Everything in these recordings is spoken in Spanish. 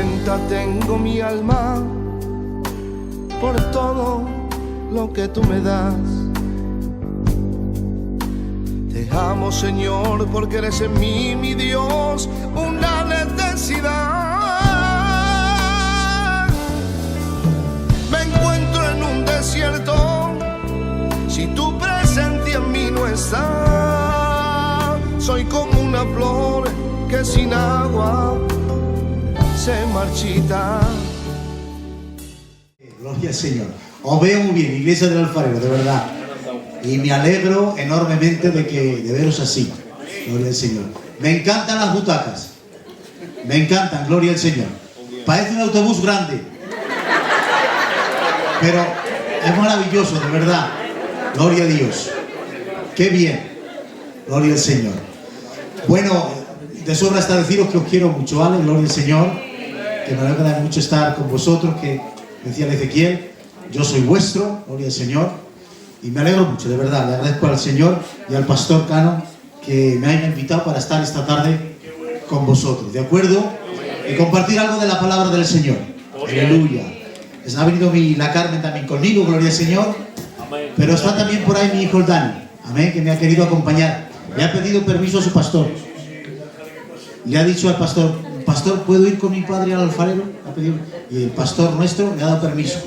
contenta tengo mi alma por todo lo que tú me das. Te amo, Señor, porque eres en mí, mi Dios, una necesidad. Me encuentro en un desierto, si tu presencia en mí no está. Soy como una flor que sin agua se marchita. Gloria al Señor. Os veo muy bien, Iglesia del Alfarero, de verdad. Y me alegro enormemente de veros así. Gloria al Señor. Me encantan las butacas. Me encantan, gloria al Señor. Parece un autobús grande. Pero es maravilloso, de verdad. Gloria a Dios. Qué bien. Gloria al Señor. Bueno, de sobra está deciros que os quiero mucho, ¿vale? Gloria al Señor. Que me alegra mucho estar con vosotros, que decía el Ezequiel, yo soy vuestro, gloria al Señor. Y me alegro mucho, de verdad. Le agradezco al Señor y al pastor Cano que me hayan invitado para estar esta tarde con vosotros, ¿de acuerdo? Y compartir algo de la palabra del Señor. Aleluya. Ha venido la Carmen también conmigo, gloria al Señor. Pero está también por ahí mi hijo el Dani, amén, que me ha querido acompañar. Le ha pedido permiso a su pastor. Le ha dicho al pastor, pastor, ¿puedo ir con mi padre al alfarero? Y el pastor nuestro le ha dado permiso.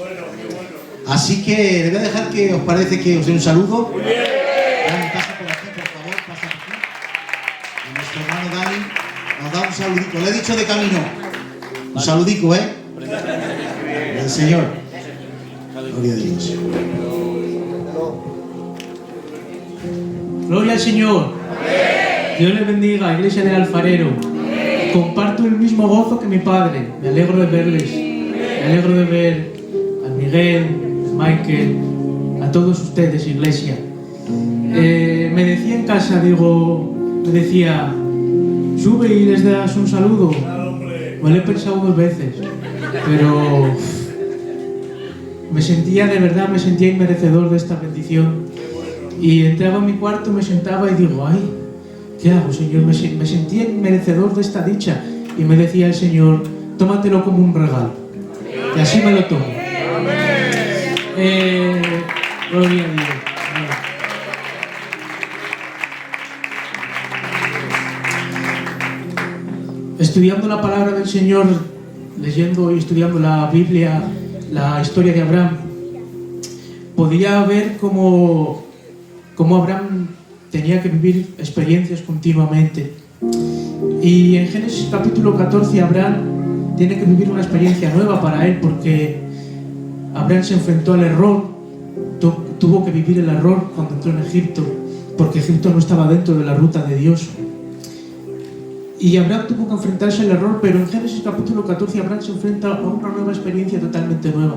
Así que le voy a dejar que os parece que os dé un saludo. Dani, pasa por aquí, por favor, pasa por aquí. Y nuestro hermano Dani nos da un saludico. Le he dicho de camino. Un saludico, ¿eh? Del Señor. Gloria a Dios. Gloria al Señor. Dios le bendiga, Iglesia del Alfarero. Comparto el mismo gozo que mi padre. Me alegro de verles. Me alegro de ver a Miguel, a Michael, a todos ustedes, Iglesia. Me decía en casa, me decía, sube y les das un saludo. Me lo he pensado 2 veces, pero me sentía inmerecedor de esta bendición. Y entraba en mi cuarto, me sentaba y digo, ay, ¿qué hago, Señor? Me sentía merecedor de esta dicha. Y me decía el Señor, tómatelo como un regalo. Y así me lo tomo. Gloria a Dios. Estudiando la palabra del Señor, leyendo y estudiando la Biblia, la historia de Abraham, podía ver cómo Abraham tenía que vivir experiencias continuamente. Y en Génesis capítulo 14 Abraham tiene que vivir una experiencia nueva para él, porque Abraham se enfrentó al error, tuvo que vivir el error cuando entró en Egipto, porque Egipto no estaba dentro de la ruta de Dios. Y Abraham tuvo que enfrentarse al error, pero en Génesis capítulo 14 Abraham se enfrenta a una nueva experiencia totalmente nueva.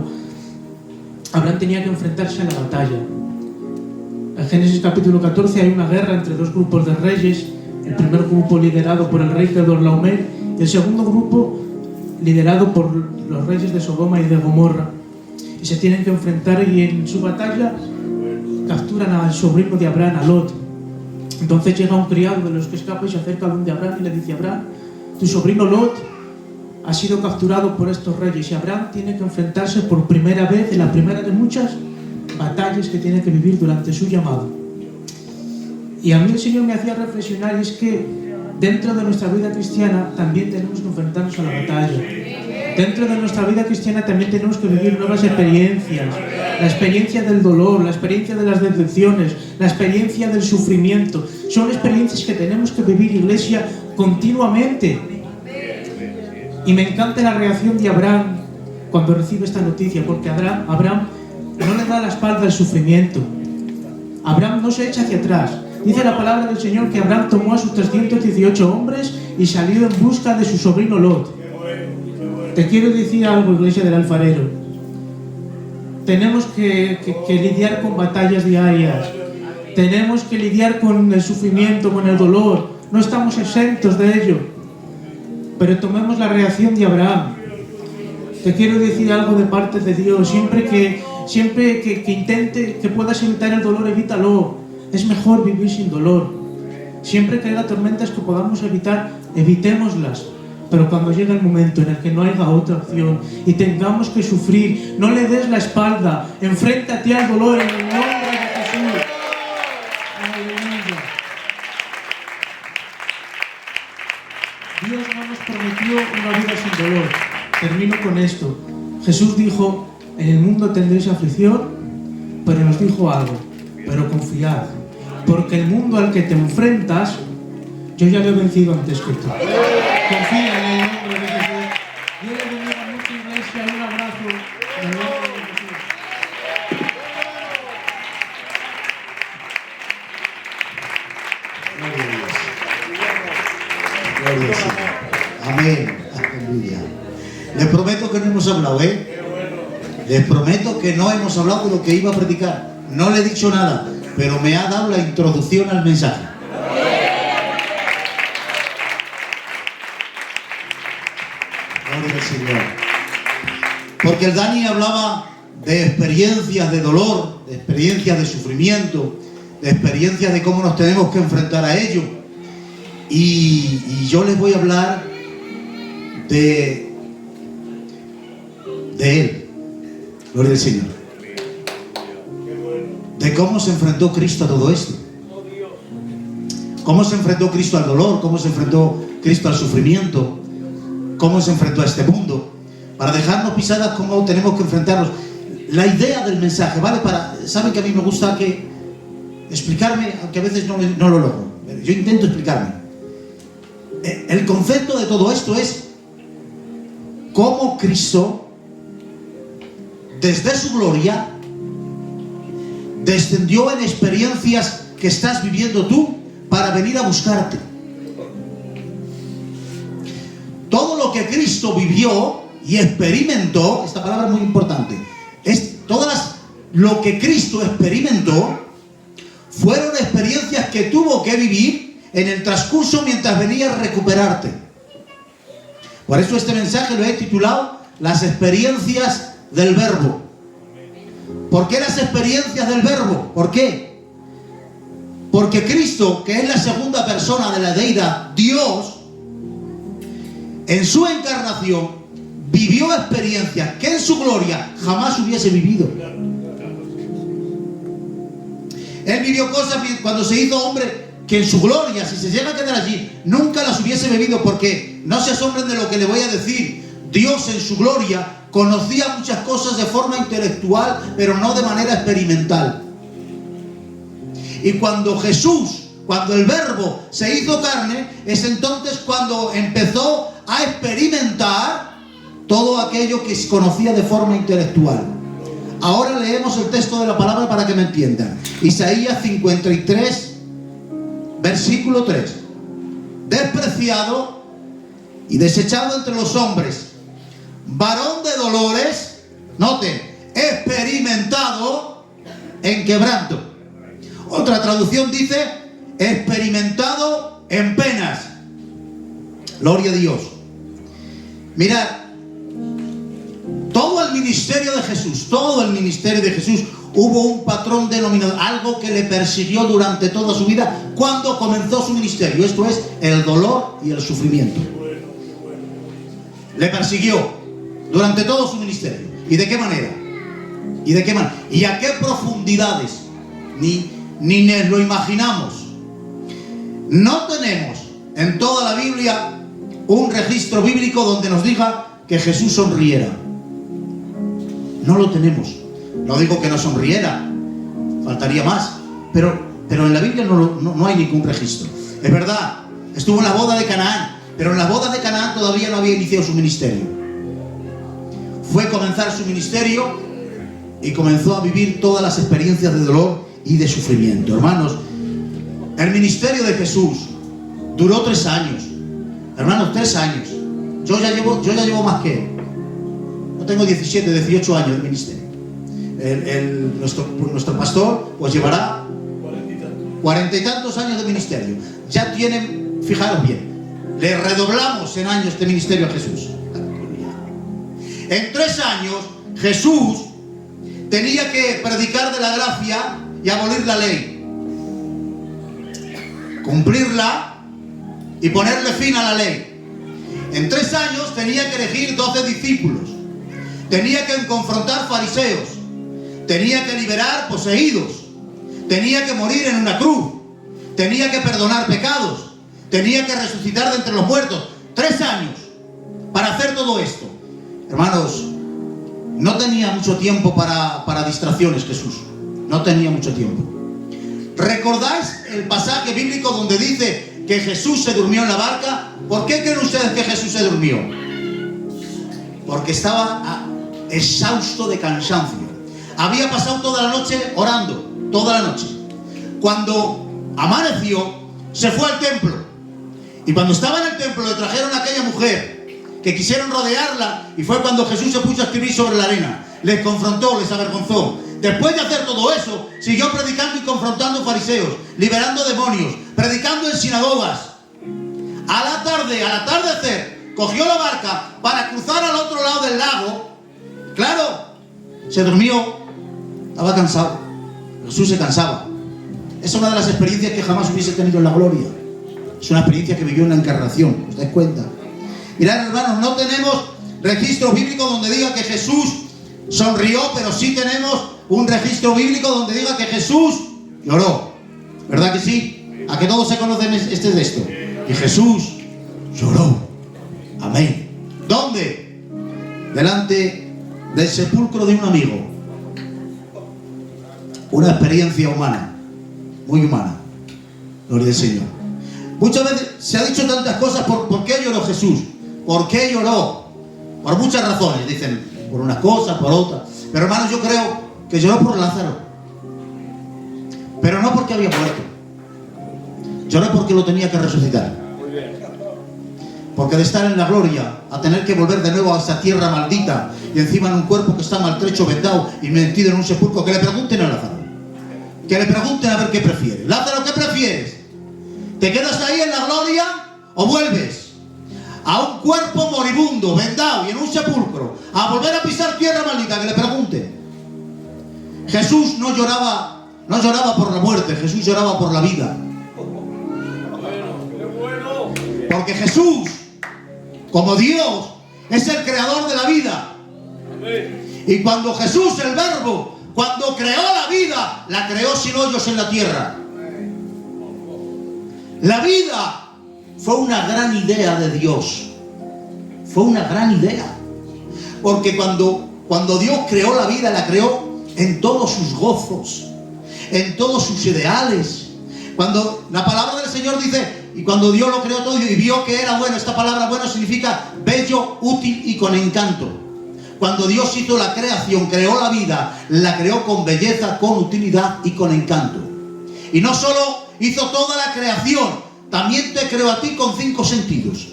Abraham tenía que enfrentarse a la batalla. En Génesis capítulo 14 hay una guerra entre 2 grupos de reyes, el primer grupo liderado por el rey Kedorlaomer y el segundo grupo liderado por los reyes de Sodoma y de Gomorra. Y se tienen que enfrentar, y en su batalla capturan al sobrino de Abraham, a Lot. Entonces llega un criado de los que escapa y se acerca a donde Abraham y le dice, Abraham, tu sobrino Lot ha sido capturado por estos reyes, y Abraham tiene que enfrentarse por primera vez, en la primera de muchas batallas que tiene que vivir durante su llamado. Y a mí el Señor me hacía reflexionar, y es que dentro de nuestra vida cristiana también tenemos que enfrentarnos a la batalla. Dentro de nuestra vida cristiana también tenemos que vivir nuevas experiencias. La experiencia del dolor, la experiencia de las decepciones, la experiencia del sufrimiento. Son experiencias que tenemos que vivir, Iglesia, continuamente. Y me encanta la reacción de Abraham cuando recibe esta noticia, porque Abraham no le da la espalda al sufrimiento. Abraham no se echa hacia atrás. Dice la palabra del Señor que Abraham tomó a sus 318 hombres y salió en busca de su sobrino Lot. Te quiero decir algo, Iglesia del Alfarero. Tenemos que lidiar con batallas diarias. Tenemos que lidiar con el sufrimiento, con el dolor. No estamos exentos de ello. Pero tomemos la reacción de Abraham. Te quiero decir algo de parte de Dios. Siempre que puedas evitar el dolor, evítalo. Es mejor vivir sin dolor. Siempre que haya tormentas que podamos evitar, evitémoslas. Pero cuando llega el momento en el que no haya otra opción y tengamos que sufrir, no le des la espalda, enfréntate al dolor en el nombre de Jesús. Aleluya. Dios no nos prometió una vida sin dolor. Termino con esto. Jesús dijo, en el mundo tendréis aflicción, pero nos dijo algo, pero confiad, porque el mundo al que te enfrentas, yo ya lo he vencido antes que tú. Confía en el nombre de Jesús. Dios le bendiga mucho, iglesia. Un abrazo en el nombre de Jesús. Gloria a Dios. Gloria al Señor. Amén. Aleluya. Les prometo que no hemos hablado, Les prometo que no hemos hablado de lo que iba a predicar. No le he dicho nada, pero me ha dado la introducción al mensaje. Gloria al Señor. Porque el Dani hablaba de experiencias de dolor, de experiencias de sufrimiento, de experiencias de cómo nos tenemos que enfrentar a ello. Y yo les voy a hablar de él. Gloria al Señor. De cómo se enfrentó Cristo a todo esto. Cómo se enfrentó Cristo al dolor, cómo se enfrentó Cristo al sufrimiento, cómo se enfrentó a este mundo, para dejarnos pisadas cómo tenemos que enfrentarnos. La idea del mensaje, ¿vale? Saben que a mí me gusta explicarme, aunque a veces no lo logro. Yo intento explicarme. El concepto de todo esto es cómo Cristo, desde su gloria, descendió en experiencias que estás viviendo tú para venir a buscarte. Todo lo que Cristo vivió y experimentó, esta palabra es muy importante, lo que Cristo experimentó fueron experiencias que tuvo que vivir en el transcurso mientras venía a recuperarte. Por eso este mensaje lo he titulado Las experiencias del Verbo. ¿Por qué las experiencias del Verbo? ¿Por qué? Porque Cristo, que es la segunda persona de la deidad, Dios, en su encarnación vivió experiencias que en su gloria jamás hubiese vivido. Él vivió cosas cuando se hizo hombre que en su gloria, si se llega a quedar allí, nunca las hubiese vivido, porque no se asombren de lo que le voy a decir. Dios en su gloria conocía muchas cosas de forma intelectual, pero no de manera experimental. Y cuando el Verbo se hizo carne, es entonces cuando empezó a experimentar todo aquello que conocía de forma intelectual. Ahora leemos el texto de la palabra para que me entiendan. Isaías 53, versículo 3. Despreciado y desechado entre los hombres, varón de dolores, noten, experimentado en quebranto. Otra traducción dice, experimentado en penas. Gloria a Dios. Mirad, todo el ministerio de Jesús, hubo un patrón denominador, algo que le persiguió durante toda su vida cuando comenzó su ministerio. Esto es el dolor y el sufrimiento. Le persiguió durante todo su ministerio. ¿Y de qué manera? ¿Y a qué profundidades? Ni nos lo imaginamos. No tenemos en toda la Biblia un registro bíblico donde nos diga que Jesús sonriera. No lo tenemos. No digo que no sonriera, faltaría más, pero en la Biblia no hay ningún registro. Es verdad, estuvo en la boda de Canaán, pero en la boda de Canaán todavía no había iniciado su ministerio. Fue comenzar su ministerio y comenzó a vivir todas las experiencias de dolor y de sufrimiento. Hermanos, el ministerio de Jesús duró 3 años. Hermanos, 3 años. Yo ya llevo más que él. No tengo 17, 18 años de ministerio. Nuestro pastor pues llevará 40 y tantos años de ministerio. Ya tienen, fijaros bien, le redoblamos en años de ministerio a Jesús. En 3 años Jesús tenía que predicar de la gracia y abolir la ley, cumplirla y ponerle fin a la ley. en 3 años tenía que elegir 12 discípulos, tenía que confrontar fariseos, tenía que liberar poseídos, tenía que morir en una cruz, tenía que perdonar pecados, tenía que resucitar de entre los muertos. 3 años para hacer todo esto. Hermanos, no tenía mucho tiempo para distracciones Jesús. No tenía mucho tiempo. ¿Recordáis el pasaje bíblico donde dice que Jesús se durmió en la barca? ¿Por qué creen ustedes que Jesús se durmió? Porque estaba exhausto de cansancio. Había pasado toda la noche orando, toda la noche. Cuando amaneció, se fue al templo. Y cuando estaba en el templo le trajeron a aquella mujer que quisieron rodearla, y fue cuando Jesús se puso a escribir sobre la arena. Les confrontó, les avergonzó. Después de hacer todo eso, siguió predicando y confrontando fariseos, liberando demonios, predicando en sinagogas. Al atardecer, cogió la barca para cruzar al otro lado del lago. Claro, se durmió, estaba cansado. Jesús se cansaba. Es una de las experiencias que jamás hubiese tenido en la gloria. Es una experiencia que vivió en la encarnación, ¿os dais cuenta? Mirad, hermanos, no tenemos registro bíblico donde diga que Jesús sonrió, pero sí tenemos un registro bíblico donde diga que Jesús lloró. ¿Verdad que sí? ¿A que todos se conocen este texto? Y Jesús lloró. Amén. ¿Dónde? Delante del sepulcro de un amigo. Una experiencia humana, muy humana. Gloria al Señor. Muchas veces se ha dicho tantas cosas. ¿Por qué lloró Jesús? ¿Por qué lloró? Por muchas razones. Dicen, por unas cosas, por otras. Pero hermanos, yo creo que lloró por Lázaro. Pero no porque había muerto. Lloró porque lo tenía que resucitar. Porque de estar en la gloria a tener que volver de nuevo a esa tierra maldita, y encima en un cuerpo que está maltrecho, vendado y metido en un sepulcro, que le pregunten a Lázaro. Que le pregunten a ver qué prefiere. Lázaro, ¿qué prefieres? ¿Te quedas ahí en la gloria o vuelves a un cuerpo moribundo, vendado y en un sepulcro, a volver a pisar tierra maldita? Que le pregunten. Jesús no lloraba por la muerte, Jesús lloraba por la vida. Porque Jesús, como Dios, es el creador de la vida. Y cuando Jesús, el Verbo, cuando creó la vida, la creó sin hoyos en la tierra. La vida fue una gran idea de Dios. Fue una gran idea. Porque cuando Dios creó la vida, la creó en todos sus gozos, en todos sus ideales. Cuando la palabra del Señor dice, y cuando Dios lo creó todo y vio que era bueno, esta palabra bueno significa bello, útil y con encanto. Cuando Dios hizo la creación, creó la vida, la creó con belleza, con utilidad y con encanto. Y no solo hizo toda la creación, también te creó a ti con 5 sentidos.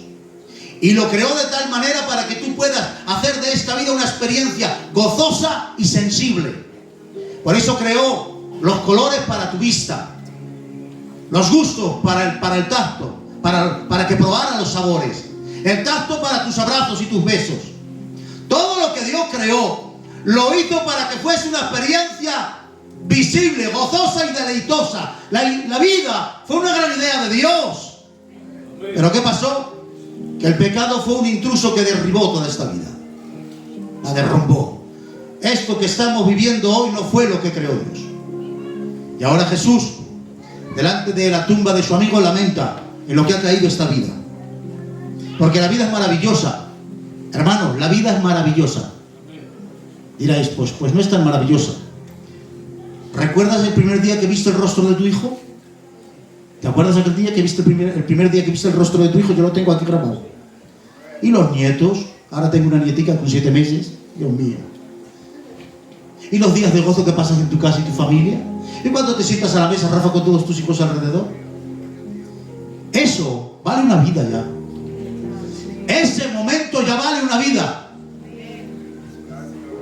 Y lo creó de tal manera para que tú puedas hacer de esta vida una experiencia gozosa y sensible. Por eso creó los colores para tu vista, los gustos para el tacto, para que probara los sabores, el tacto para tus abrazos y tus besos. Todo lo que Dios creó lo hizo para que fuese una experiencia visible, gozosa y deleitosa. La vida fue una gran idea de Dios. Pero ¿qué pasó? Que el pecado fue un intruso que derribó toda esta vida. La derrumbó. Esto que estamos viviendo hoy no fue lo que creó Dios. Y ahora Jesús, delante de la tumba de su amigo, lamenta en lo que ha caído esta vida. Porque la vida es maravillosa. Hermanos, la vida es maravillosa. Diráis, pues no es tan maravillosa. ¿Recuerdas el primer día que viste el rostro de tu hijo? ¿Te acuerdas aquel día que viste el primer día que viste el rostro de tu hijo? Yo lo tengo aquí grabado. Y los nietos, ahora tengo una nietica con 7 meses, Dios mío. Y los días de gozo que pasas en tu casa y tu familia. Y cuando te sientas a la mesa, Rafa, con todos tus hijos alrededor. Eso vale una vida ya. Ese momento ya vale una vida.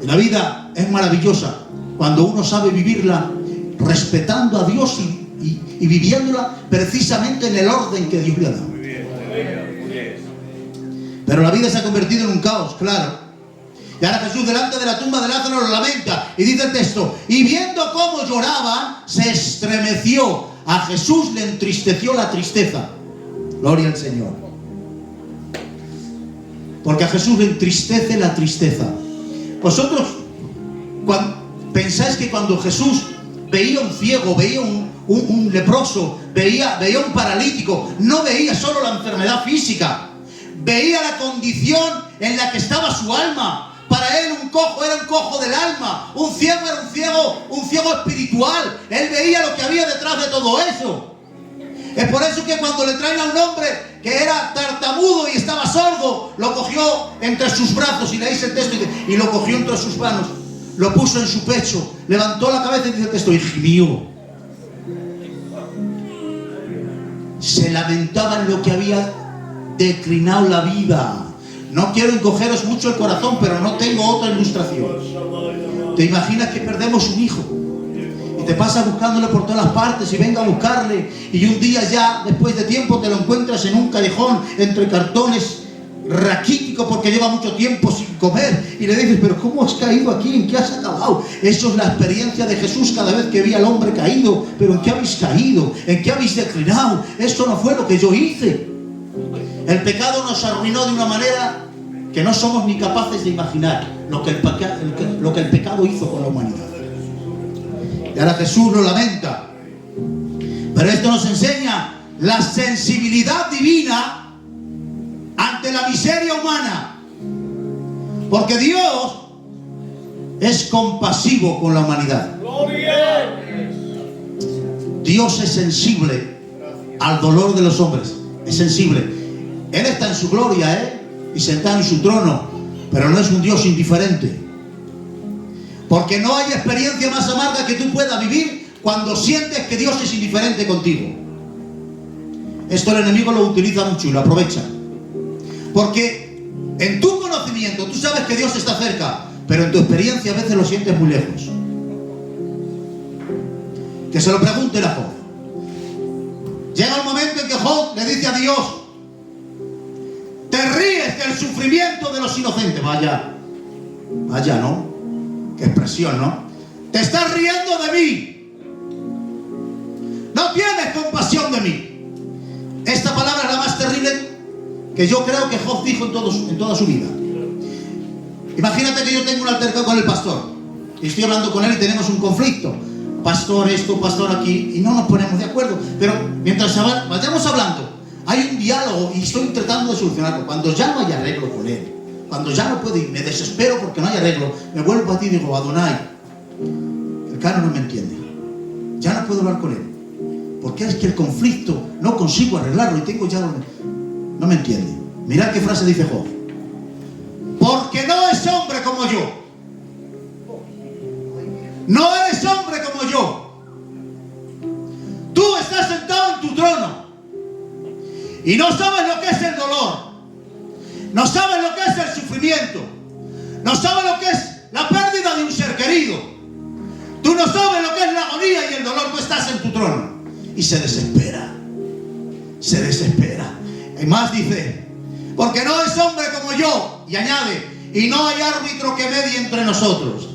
Y la vida es maravillosa cuando uno sabe vivirla respetando a Dios y viviéndola precisamente en el orden que Dios le ha dado. Pero la vida se ha convertido en un caos, claro. Y ahora Jesús delante de la tumba de Lázaro lo lamenta. Y dice el texto, y viendo cómo lloraban, se estremeció. A Jesús le entristeció la tristeza. Gloria al Señor. porque a Jesús le entristece la tristeza. Vosotros pensáis que cuando Jesús veía un ciego, veía un leproso, veía un paralítico, no veía solo la enfermedad física, veía la condición en la que estaba su alma. Para él un cojo era un cojo del alma, un ciego era un ciego espiritual. Él veía lo que había detrás de todo eso. Es por eso que cuando le traen a un hombre que era tartamudo y estaba sordo, lo cogió entre sus brazos, y leéis el texto, y lo cogió entre sus manos, lo puso en su pecho, levantó la cabeza y dice el texto, y gimió. Se lamentaba en lo que había declinado la vida. No quiero encogeros mucho el corazón, pero no tengo otra ilustración. ¿Te imaginas que perdemos un hijo? Y te pasas buscándolo por todas las partes y venga a buscarle, y un día ya, después de tiempo, te lo encuentras en un callejón entre cartones, raquítico porque lleva mucho tiempo sin comer, y le dices, pero ¿cómo has caído aquí? ¿En qué has acabado? Eso es la experiencia de Jesús cada vez que veía al hombre caído. ¿Pero en qué habéis caído? ¿En qué habéis declinado? Esto no fue lo que yo hice. El pecado nos arruinó de una manera que no somos ni capaces de imaginar lo que el pecado hizo con la humanidad. Y ahora Jesús lo lamenta. Pero esto nos enseña la sensibilidad divina ante la miseria humana. Porque Dios es compasivo con la humanidad. Dios es sensible al dolor de los hombres. Es sensible. Él está en su gloria, y sentado en su trono, pero no es un Dios indiferente. Porque no hay experiencia más amarga que tú puedas vivir cuando sientes que Dios es indiferente contigo. Esto el enemigo lo utiliza mucho y lo aprovecha. Porque en tu conocimiento tú sabes que Dios está cerca, pero en tu experiencia a veces lo sientes muy lejos. Que se lo pregunten a Job. Llega un momento en que Job le dice a Dios, te ríes del sufrimiento de los inocentes. Vaya, ¿no? Qué expresión, ¿no? Te estás riendo de mí. No tienes compasión de mí. Esta palabra es la más terrible que yo creo que Job dijo en toda su vida. Imagínate que yo tengo un altercado con el pastor y estoy hablando con él y tenemos un conflicto. Pastor esto, pastor aquí, y no nos ponemos de acuerdo. Pero mientras vayamos hablando, hay un diálogo y estoy tratando de solucionarlo. Cuando ya no hay arreglo con él, cuando ya no puedo ir, me desespero porque no hay arreglo, me vuelvo a ti y digo, Adonai, el cano no me entiende, ya no puedo hablar con él, porque es que el conflicto no consigo arreglarlo y tengo ya... No me entiende. Mirad qué frase dice Job. Porque no es hombre como yo. No eres hombre como yo. Tú estás sentado en tu trono y no sabes lo que es el dolor, no sabes lo que es el sufrimiento, no sabes lo que es la pérdida de un ser querido. Tú no sabes lo que es la agonía y el dolor. Tú estás en tu trono y se desespera. Se desespera. Y más dice, porque no es hombre como yo. Y añade, y no hay árbitro que medie entre nosotros.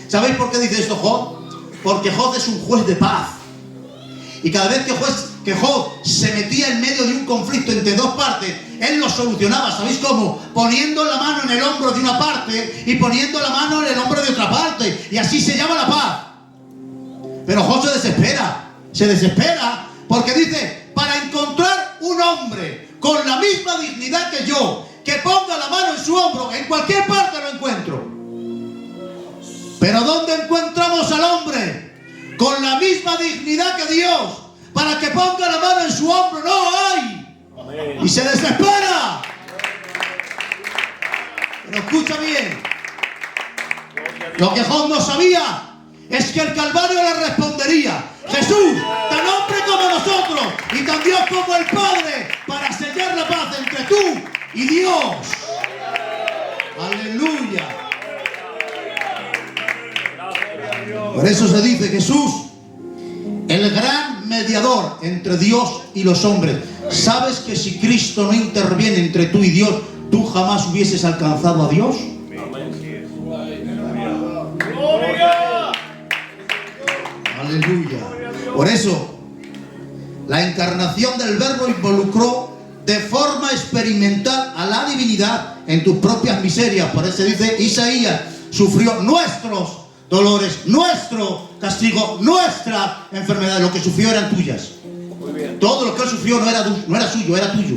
¿Sabéis por qué dice esto Job? Porque Job es un juez de paz. Y cada vez que Job se metía en medio de un conflicto entre dos partes, él lo solucionaba. ¿Sabéis cómo? Poniendo la mano en el hombro de una parte y poniendo la mano en el hombro de otra parte. Y así se llama la paz. Pero Job se desespera. Se desespera porque dice, para encontrar un hombre con la misma dignidad que yo, que ponga la mano en su hombro, en cualquier parte lo encuentro. Pero ¿dónde encontramos al hombre con la misma dignidad que Dios para que ponga la mano en su hombro? No hay. Y se desespera. Pero escucha bien. Lo que Job no sabía es que el Calvario le respondería. Jesús, tan hombre como nosotros y tan Dios como el Padre, para sellar la paz entre tú y Dios. Aleluya. Por eso se dice Jesús, el gran mediador entre Dios y los hombres. ¿Sabes que si Cristo no interviene entre tú y Dios, tú jamás hubieses alcanzado a Dios? Aleluya. Por eso, la encarnación del Verbo involucró de forma experimental a la divinidad en tus propias miserias. Por eso dice Isaías, sufrió nuestros dolores, nuestro castigo, nuestra enfermedad. Lo que sufrió eran tuyas. Todo lo que él sufrió no era suyo, era tuyo.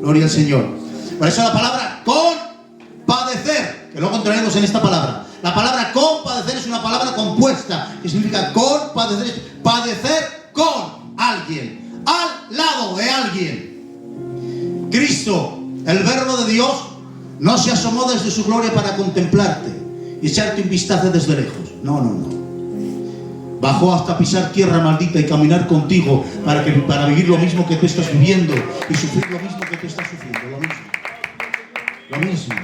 Gloria al Señor. Por eso la palabra compadecer, que luego entraremos en esta palabra. La palabra compadecer es una palabra compuesta, que significa compadecer, padecer con alguien, al lado de alguien. Cristo, el Verbo de Dios, no se asomó desde su gloria para contemplarte y echarte un vistazo desde lejos. No, no, no. Bajó hasta pisar tierra maldita y caminar contigo para vivir lo mismo que tú estás viviendo y sufrir lo mismo que tú estás sufriendo. Lo mismo.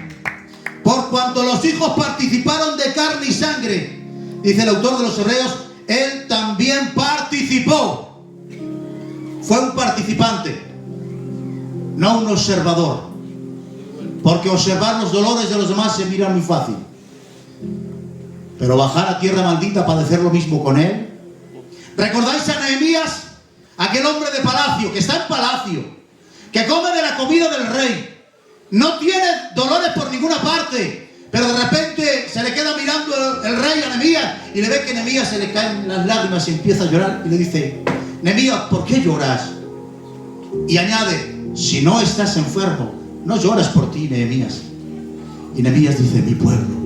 Por cuanto los hijos participaron de carne y sangre, dice el autor de los Hebreos, él también participó. Fue un participante, no un observador. Porque observar los dolores de los demás se mira muy fácil. Pero bajar a tierra maldita, padecer lo mismo con él. ¿Recordáis a Nehemías? Aquel hombre de palacio, que está en palacio, que come de la comida del rey. No tiene dolores por ninguna parte, pero de repente se le queda mirando el rey a Nehemías y le ve que Nehemías se le caen las lágrimas y empieza a llorar y le dice, Nehemías, ¿por qué lloras? Y añade, si no estás enfermo, no lloras por ti, Nehemías. Y Nehemías dice, mi pueblo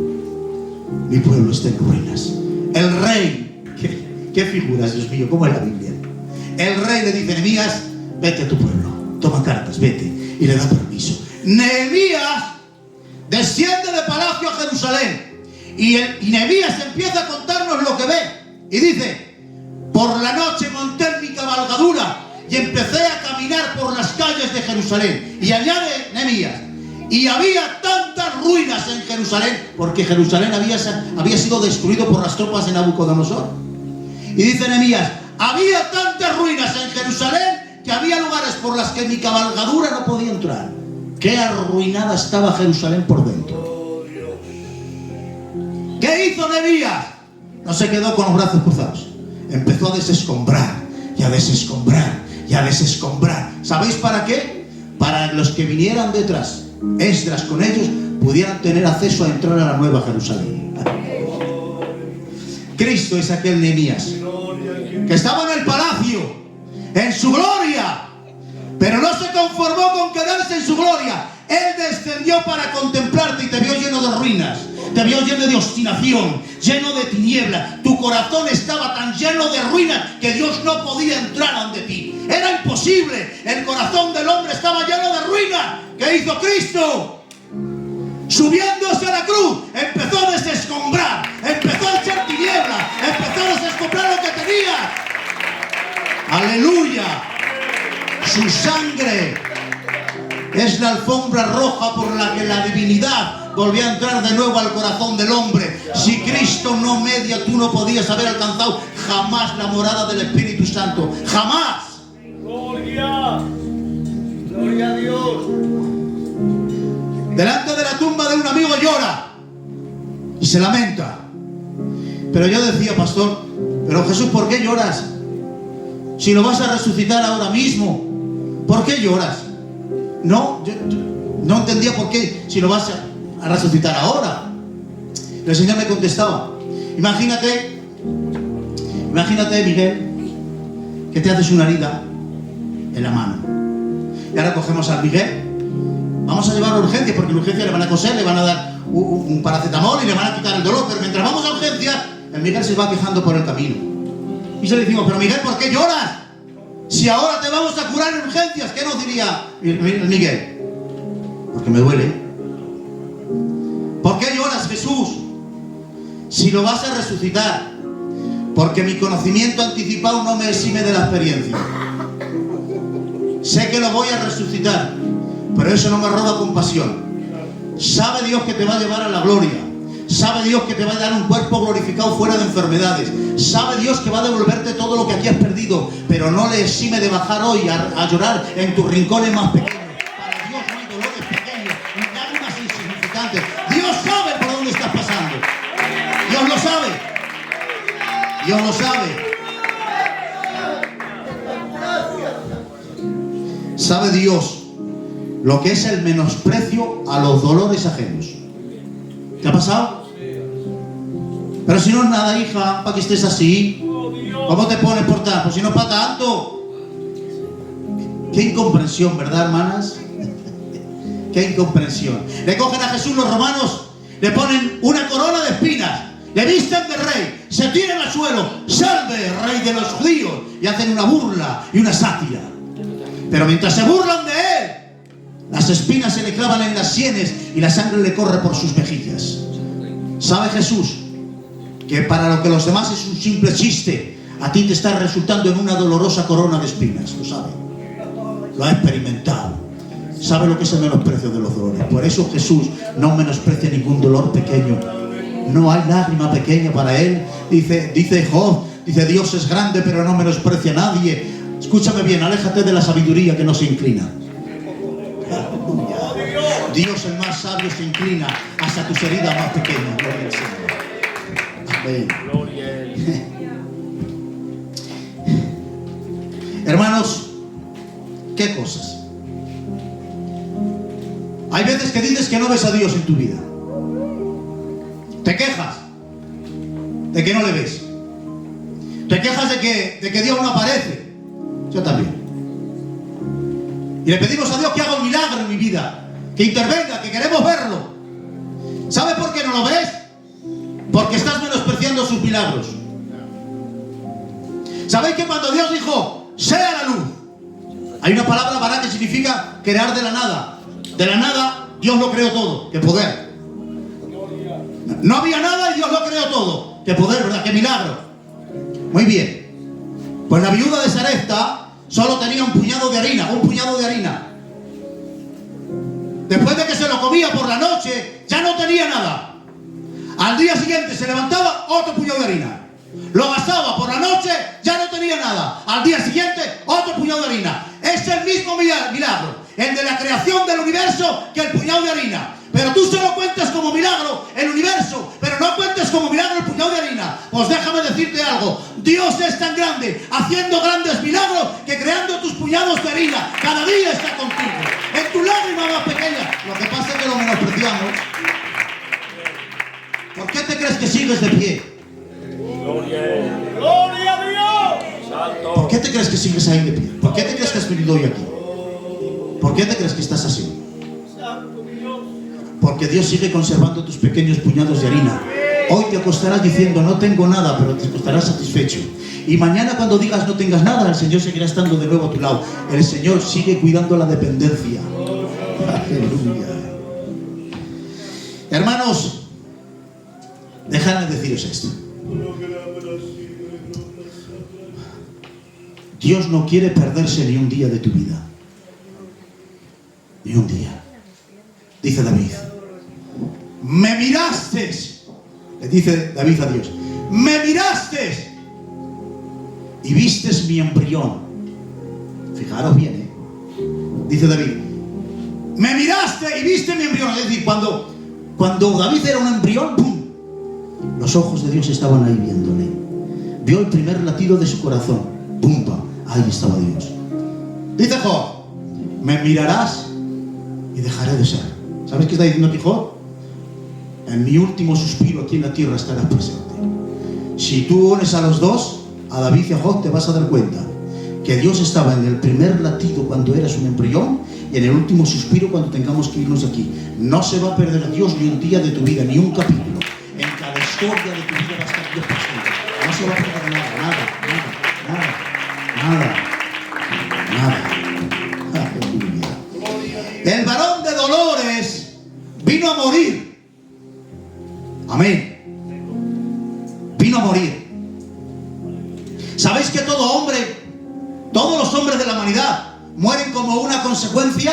está en ruinas. El rey, qué figuras, Dios mío, ¿cómo es la Biblia? El rey le dice, Nehemías, vete a tu pueblo, toma cartas, vete, y le da permiso. Nehemías desciende de palacio a Jerusalén y Nehemías empieza a contarnos lo que ve y dice, por la noche monté en mi cabalgadura y empecé a caminar por las calles de Jerusalén. Y añade Nehemías, y había tantas ruinas en Jerusalén, porque Jerusalén había sido destruido por las tropas de Nabucodonosor. Y dice Nehemías, había tantas ruinas en Jerusalén que había lugares por las que mi cabalgadura no podía entrar. Qué arruinada estaba Jerusalén por dentro. ¿Qué hizo Nehemías? No se quedó con los brazos cruzados. Empezó a desescombrar y a desescombrar y a desescombrar. ¿Sabéis para qué? Para los que vinieran detrás, Esdras con ellos, pudieran tener acceso a entrar a la nueva Jerusalén. Cristo es aquel Nehemías que estaba en el palacio, en su gloria, pero no se conformó con quedarse en su gloria. Él descendió para contemplarte y te vio lleno de ruinas, te vio lleno de obstinación, lleno de tiniebla. Tu corazón estaba tan lleno de ruinas que Dios no podía entrar ante ti. Era imposible. El corazón del hombre estaba lleno de ruinas. ¿Qué hizo Cristo? Subiéndose a la cruz, empezó a desescombrar, empezó a echar tiniebla, empezó a desescombrar lo que tenía. ¡Aleluya! Su sangre es la alfombra roja por la que la divinidad volvió a entrar de nuevo al corazón del hombre. Si Cristo no media, tú no podías haber alcanzado jamás la morada del Espíritu Santo. ¡Jamás! ¡Gloria! ¡Gloria a Dios! Delante de la tumba de un amigo llora y se lamenta. Pero yo decía, pastor, pero Jesús, ¿por qué lloras? Si lo vas a resucitar ahora mismo, ¿por qué lloras? No, yo no entendía por qué, si lo vas a resucitar ahora. El Señor me contestaba, imagínate, Miguel, que te haces una herida en la mano. Y ahora cogemos al Miguel, vamos a llevarlo a urgencia, porque en urgencia le van a coser, le van a dar un paracetamol y le van a quitar el dolor. Pero mientras vamos a urgencia, el Miguel se va quejando por el camino. Y se le decimos, pero Miguel, ¿por qué lloras? Si ahora te vamos a curar en urgencias, ¿qué nos diría el Miguel? Porque me duele. ¿Por qué lloras, Jesús? Si lo vas a resucitar. Porque mi conocimiento anticipado no me exime de la experiencia. Sé que lo voy a resucitar, pero eso no me roba compasión. Sabe Dios que te va a llevar a la gloria. Sabe Dios que te va a dar un cuerpo glorificado fuera de enfermedades. Sabe Dios que va a devolverte todo lo que aquí has perdido, pero no le exime de bajar hoy a llorar en tus rincones más pequeños. Para Dios no hay dolores pequeños, ni lágrimas insignificantes. Dios sabe por dónde estás pasando. Dios lo sabe. Dios lo sabe. sabe Dios lo que es el menosprecio a los dolores ajenos. ¿Qué ha pasado? Pero si no es nada, hija, para que estés así. ¿Cómo te pones por tanto? Pues si no es para tanto. Qué incomprensión, ¿verdad, hermanas? Qué incomprensión. Le cogen a Jesús los romanos, le ponen una corona de espinas, le visten de rey, se tiran al suelo, salve, rey de los judíos, y hacen una burla y una sátira. Pero mientras se burlan de él, las espinas se le clavan en las sienes y la sangre le corre por sus mejillas. ¿Sabe Jesús que para lo que los demás es un simple chiste, a ti te está resultando en una dolorosa corona de espinas? Lo sabe, lo ha experimentado, sabe lo que es el menosprecio de los dolores. Por eso Jesús no menosprecia ningún dolor pequeño. No hay lágrima pequeña para él. Dice Job, dice: Dios es grande pero no menosprecia a nadie. Escúchame bien, aléjate de la sabiduría que no se inclina. Dios, el más sabio, se inclina hasta tus heridas más pequeñas. Gloria al Señor. Amén. Hermanos, ¿qué cosas? Hay veces que dices que no ves a Dios en tu vida. Te quejas de que no le ves. Te quejas de que Dios no aparece. Yo también. Y le pedimos a Dios que haga un milagro en mi vida, que intervenga, que queremos verlo. ¿Sabe por qué no lo ves? Porque estás menospreciando sus milagros. ¿Sabéis que cuando Dios dijo sea la luz, hay una palabra bara que significa crear de la nada? De la nada Dios lo creó todo. ¡Qué poder! No había nada y Dios lo creó todo. ¡Qué poder, verdad! ¡Qué milagro! Muy bien. Pues la viuda de Sarepta solo tenía un puñado de harina. Después de que se lo comía por la noche, ya no tenía nada. Al día siguiente se levantaba, otro puñado de harina. Lo gastaba por la noche, ya no tenía nada. Al día siguiente, otro puñado de harina. Es el mismo milagro, el de la creación del universo, que el puñado de harina. Pero tú solo cuentas como milagro el universo, pero no cuentas como milagro el puñado de harina. Pues déjame decirte algo: Dios es tan grande, haciendo grandes milagros, que creando tus puñados de harina cada día está contigo, en tu lágrima más pequeña. Lo que pasa es que lo menospreciamos. ¿Por qué te crees que sigues de pie? ¡Gloria a Dios! ¡Santo! ¿Por qué te crees que sigues ahí de pie? ¿Por qué te crees que has venido hoy aquí? ¿Por qué te crees que estás así? Porque Dios sigue conservando tus pequeños puñados de harina. Hoy te acostarás diciendo no tengo nada, pero te acostarás satisfecho. Y mañana, cuando digas no tengas nada, el Señor seguirá estando de nuevo a tu lado. El Señor sigue cuidando la dependencia. Aleluya. Hermanos, dejadme deciros esto. Dios no quiere perderse ni un día de tu vida. Ni un día. Dice David: me miraste, le dice David a Dios, me miraste y vistes mi embrión. Fijaros bien, dice David, me miraste y viste mi embrión. Es decir, cuando David era un embrión, ¡pum!, los ojos de Dios estaban ahí viéndole. Vio el primer latido de su corazón, ¡pum!, ahí estaba Dios. Dice Job: me mirarás y dejaré de ser. ¿Sabes qué está diciendo aquí Job? En mi último suspiro aquí en la tierra estarás presente. Si tú unes a los dos, a David y a Job, te vas a dar cuenta que Dios estaba en el primer latido cuando eras un embrión y en el último suspiro cuando tengamos que irnos de aquí. No se va a perder Dios ni un día de tu vida, ni un capítulo. En cada historia de tu vida va a estar Dios presente. No se va a perder nada. El varón de dolores vino a morir. Amén. Vino a morir. ¿Sabéis que todos los hombres de la humanidad mueren como una consecuencia?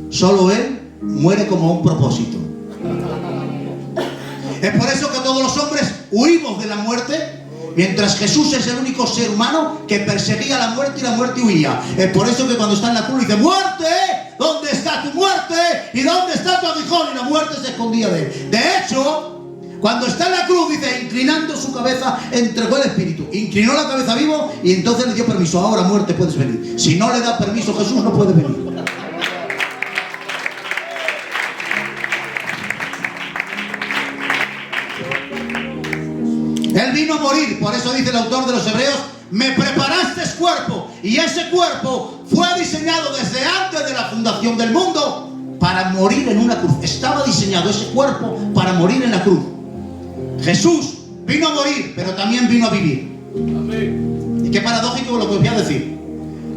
Solo él muere como un propósito. Es por eso que todos los hombres huimos de la muerte, mientras Jesús es el único ser humano que perseguía la muerte y la muerte huía. Es por eso que cuando está en la cruz dice: muerte, ¿dónde está tu muerte? ¿Y dónde está tu aguijón? Y la muerte se escondía de él. De hecho, Cuando está en la cruz, dice, inclinando su cabeza, entregó el espíritu. Inclinó la cabeza vivo y entonces le dio permiso. Ahora, muerte, puedes venir. Si no le da permiso Jesús, no puede venir. Él vino a morir, por eso dice el autor de los Hebreos, me preparaste cuerpo, y ese cuerpo fue diseñado desde antes de la fundación del mundo para morir en una cruz. Estaba diseñado ese cuerpo para morir en la cruz. Jesús vino a morir, pero también vino a vivir. Amén. Y qué paradójico lo que os voy a decir.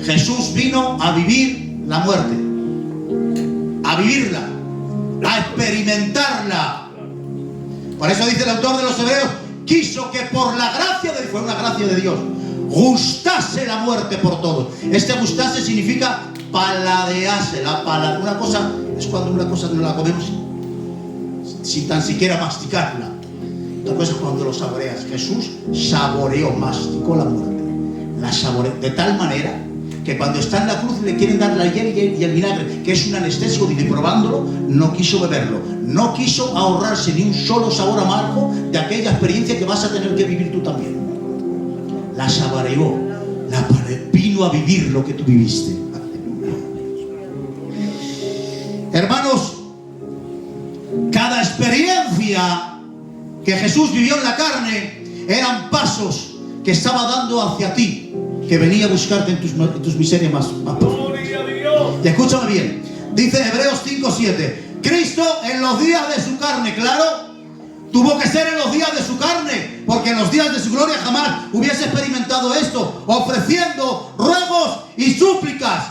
Jesús vino a vivir la muerte, a vivirla, a experimentarla. Por eso dice el autor de los Hebreos, quiso que por la gracia de, fue una gracia de Dios, gustase la muerte por todos. Este gustase significa paladearse. Una cosa es cuando una cosa no la comemos sin tan siquiera masticarla. Otra cosa es cuando lo saboreas. Jesús saboreó, masticó la muerte. La saboreó de tal manera que cuando está en la cruz le quieren dar la hiel y el vinagre, que es un anestésico, y probándolo, no quiso beberlo. No quiso ahorrarse ni un solo sabor amargo de aquella experiencia que vas a tener que vivir tú también. La saboreó, vino a vivir lo que tú viviste. Hermanos, cada experiencia que Jesús vivió en la carne eran pasos que estaba dando hacia ti, que venía a buscarte en tus miserias más profundas. Y escúchame bien, dice Hebreos 5:7, Cristo en los días de su carne, claro, tuvo que ser en los días de su carne, porque en los días de su gloria jamás hubiese experimentado esto, ofreciendo ruegos y súplicas.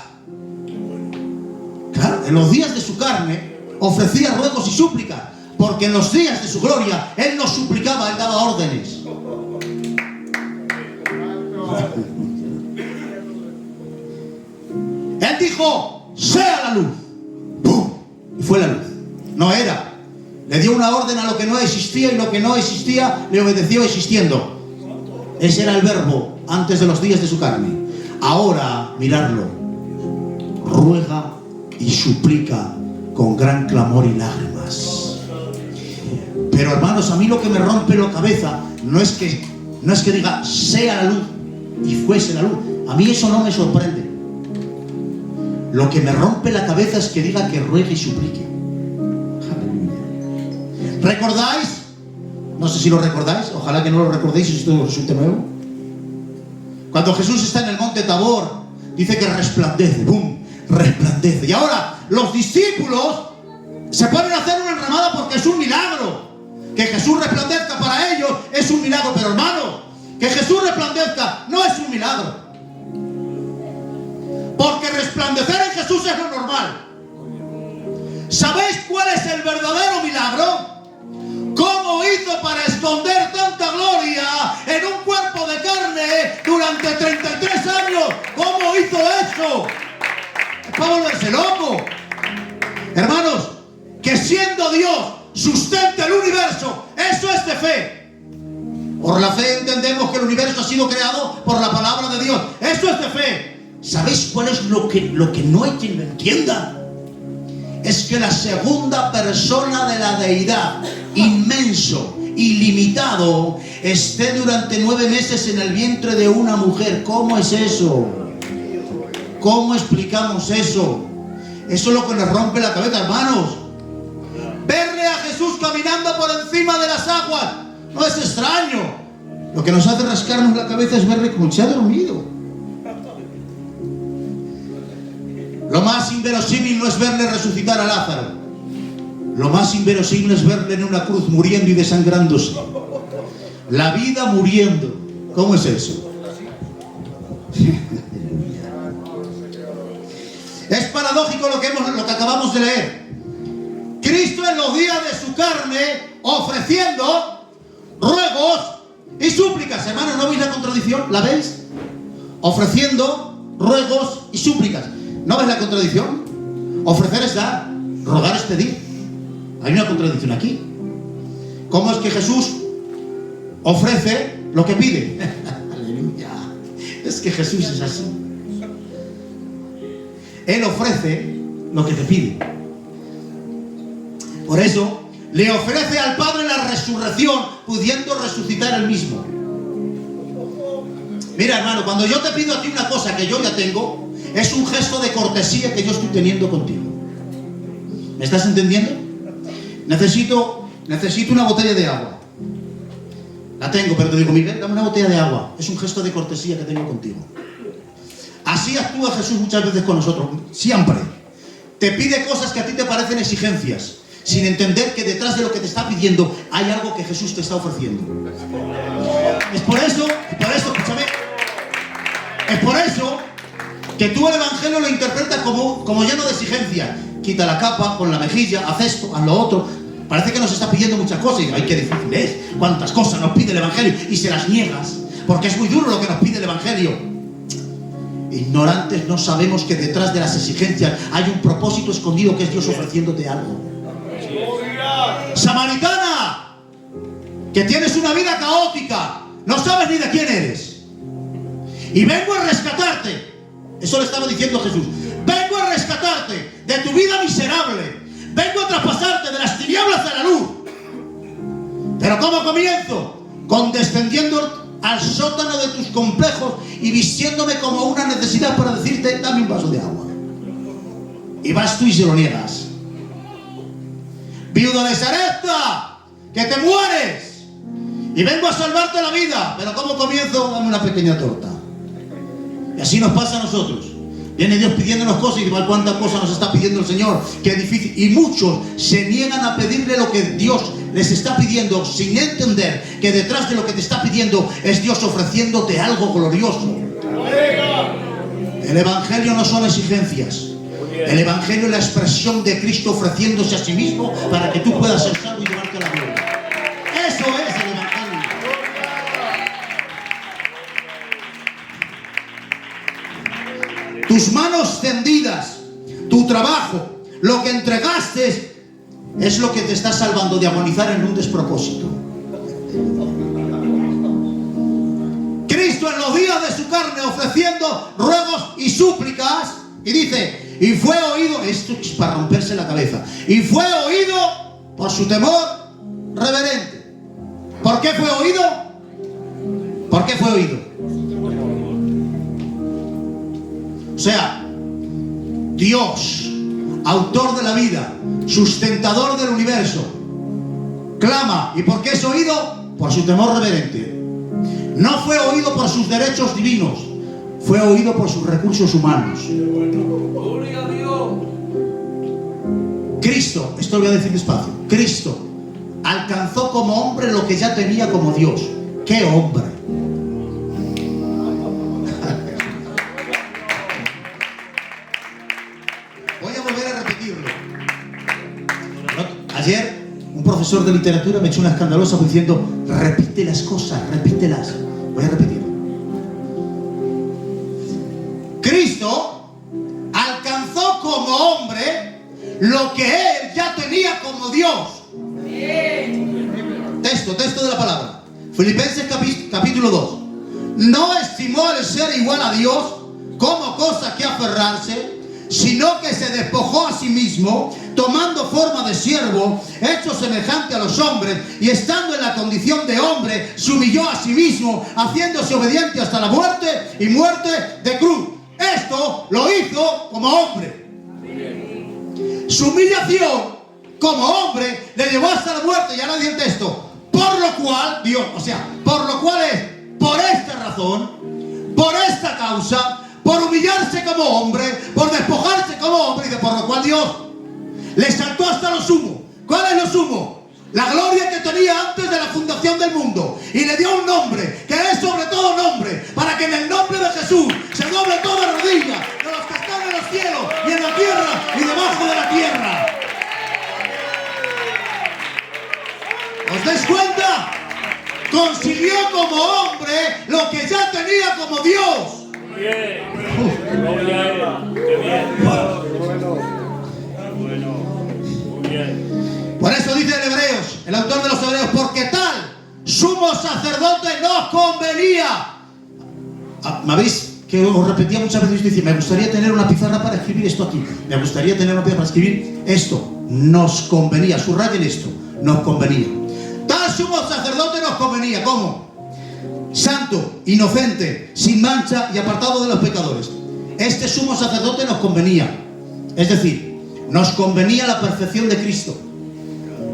Claro, en los días de su carne ofrecía ruegos y súplicas, porque en los días de su gloria Él no suplicaba, Él daba órdenes. Él dijo, sea la luz. ¡Pum! Y fue la luz. No era. Le dio una orden a lo que no existía, y lo que no existía le obedeció existiendo. Ese era el verbo antes de los días de su carne. Ahora, mirarlo, ruega y suplica con gran clamor y lágrimas. Pero hermanos, a mí lo que me rompe la cabeza no es que diga sea la luz y fuese la luz. A mí eso no me sorprende. Lo que me rompe la cabeza es que diga que ruegue y suplique. ¿Recordáis? No sé si lo recordáis, ojalá que no lo recordéis si esto resulta nuevo. Cuando Jesús está en el monte Tabor, dice que resplandece, ¡pum! Resplandece. Y ahora los discípulos se ponen a hacer una enramada porque es un milagro. Que Jesús resplandezca para ellos es un milagro, pero hermanos, que Jesús resplandezca no es un milagro. Porque resplandecer en Jesús es lo normal. ¿Sabéis cuál es el verdadero milagro? ¿Cómo hizo para esconder tanta gloria en un cuerpo de carne durante 33 años? ¿Cómo hizo eso? Es para volverse loco. Hermanos, que siendo Dios sustente el universo, eso es de fe. Por la fe entendemos que el universo ha sido creado por la palabra de Dios. Eso es de fe. ¿Sabéis cuál es lo que no hay quien lo entienda? Es que la segunda persona de la deidad, inmenso, ilimitado, esté durante 9 meses en el vientre de una mujer. ¿Cómo es eso? ¿Cómo explicamos eso? Eso es lo que nos rompe la cabeza, hermanos. Verle a Jesús caminando por encima de las aguas no es extraño. Lo que nos hace rascarnos la cabeza es verle como se ha dormido. Lo más inverosímil no es verle resucitar a Lázaro. Lo más inverosímil es verle en una cruz muriendo y desangrándose. La vida muriendo. ¿Cómo es eso? Es paradójico lo que acabamos de leer. Cristo en los días de su carne ofreciendo ruegos y súplicas. Hermanos, ¿no veis la contradicción? ¿La veis? Ofreciendo ruegos y súplicas. ¿No ves la contradicción? Ofrecer es dar, rogar es pedir. Hay una contradicción aquí. ¿Cómo es que Jesús ofrece lo que pide? Aleluya. Es que Jesús es así. Él ofrece lo que te pide. Por eso, le ofrece al Padre la resurrección, pudiendo resucitar él mismo. Mira, hermano, cuando yo te pido a ti una cosa que yo ya tengo, es un gesto de cortesía que yo estoy teniendo contigo. ¿Me estás entendiendo? Necesito una botella de agua. La tengo, pero te digo, Miguel, dame una botella de agua. Es un gesto de cortesía que tengo contigo. Así actúa Jesús muchas veces con nosotros. Siempre. Te pide cosas que a ti te parecen exigencias, sin entender que detrás de lo que te está pidiendo hay algo que Jesús te está ofreciendo. Es por eso, escúchame, es por eso que tú el Evangelio lo interpretas como lleno de exigencia. Quita la capa, pon la mejilla, haz esto, haz lo otro. Parece que nos está pidiendo muchas cosas y ay, qué difícil es. Cuántas cosas nos pide el Evangelio y se las niegas, porque es muy duro lo que nos pide el Evangelio. Ignorantes no sabemos que detrás de las exigencias hay un propósito escondido que es Dios ofreciéndote algo. Samaritana, que tienes una vida caótica, no sabes ni de quién eres, y vengo a rescatarte. Eso le estaba diciendo Jesús. Vengo a rescatarte de tu vida miserable. Vengo a traspasarte de las tinieblas a la luz. Pero ¿cómo comienzo? Condescendiendo al sótano de tus complejos y vistiéndome como una necesidad para decirte, dame un vaso de agua. Y vas tú y se lo niegas. Viuda de Sarepta, que te mueres. Y vengo a salvarte la vida. Pero ¿cómo comienzo? Dame una pequeña torta. Y así nos pasa a nosotros. Viene Dios pidiéndonos cosas y igual cuántas cosas nos está pidiendo el Señor. Qué difícil. Y muchos se niegan a pedirle lo que Dios les está pidiendo sin entender que detrás de lo que te está pidiendo es Dios ofreciéndote algo glorioso. El Evangelio no son exigencias. El Evangelio es la expresión de Cristo ofreciéndose a sí mismo para que tú puedas ser salvo y llevarte a la gloria. Eso es el Evangelio. Tus manos tendidas, tu trabajo, lo que entregaste es lo que te está salvando de agonizar en un despropósito. Cristo en los días de su carne ofreciendo ruegos y súplicas, y dice, y fue oído, esto es para romperse la cabeza, y fue oído por su temor reverente. ¿Por qué fue oído? ¿Por qué fue oído? O sea, Dios, autor de la vida, sustentador del universo, clama. ¿Y por qué es oído? Por su temor reverente. No fue oído por sus derechos divinos, fue oído por sus recursos humanos. Cristo, esto lo voy a decir despacio, Cristo alcanzó como hombre lo que ya tenía como Dios. ¡Qué hombre! Voy a volver a repetirlo. Ayer un profesor de literatura me echó una escandalosa diciendo, repite las cosas, repítelas. Voy a repetirlo. Cristo alcanzó como hombre lo que él ya tenía como Dios. Texto de la palabra. Filipenses capítulo 2. No estimó el ser igual a Dios como cosa que aferrarse, sino que se despojó a sí mismo, tomando forma de siervo, hecho semejante a los hombres, y estando en la condición de hombre, se humilló a sí mismo, haciéndose obediente hasta la muerte y muerte de cruz. Esto lo hizo como hombre. Su humillación como hombre le llevó hasta la muerte. Y ahora dice el texto, por lo cual Dios, por lo cual es, por esta razón, por esta causa, por humillarse como hombre, por despojarse como hombre, y de por lo cual Dios le saltó hasta lo sumo. ¿Cuál es lo sumo? La gloria que tenía antes de la fundación del mundo, y le dio un nombre que es sobre todo nombre, para que en el nombre de Jesús se doble toda rodilla de los que están en los cielos y en la tierra y debajo de la tierra. ¿Os dais cuenta? Consiguió como hombre lo que ya tenía como Dios. Bien. Gloria a él. Qué bien. Muy bien. Por eso dice el Hebreos, el autor de los Hebreos, porque tal sumo sacerdote nos convenía. ¿Me habéis? Que os repetía muchas veces, dice, me gustaría tener una pizarra para escribir esto aquí. Me gustaría tener una pizarra para escribir esto. Nos convenía, subrayen esto. nos convenía. Tal sumo sacerdote nos convenía. ¿Cómo? Santo, inocente, sin mancha y apartado de los pecadores. Este sumo sacerdote nos convenía. Es decir, nos convenía la perfección de Cristo.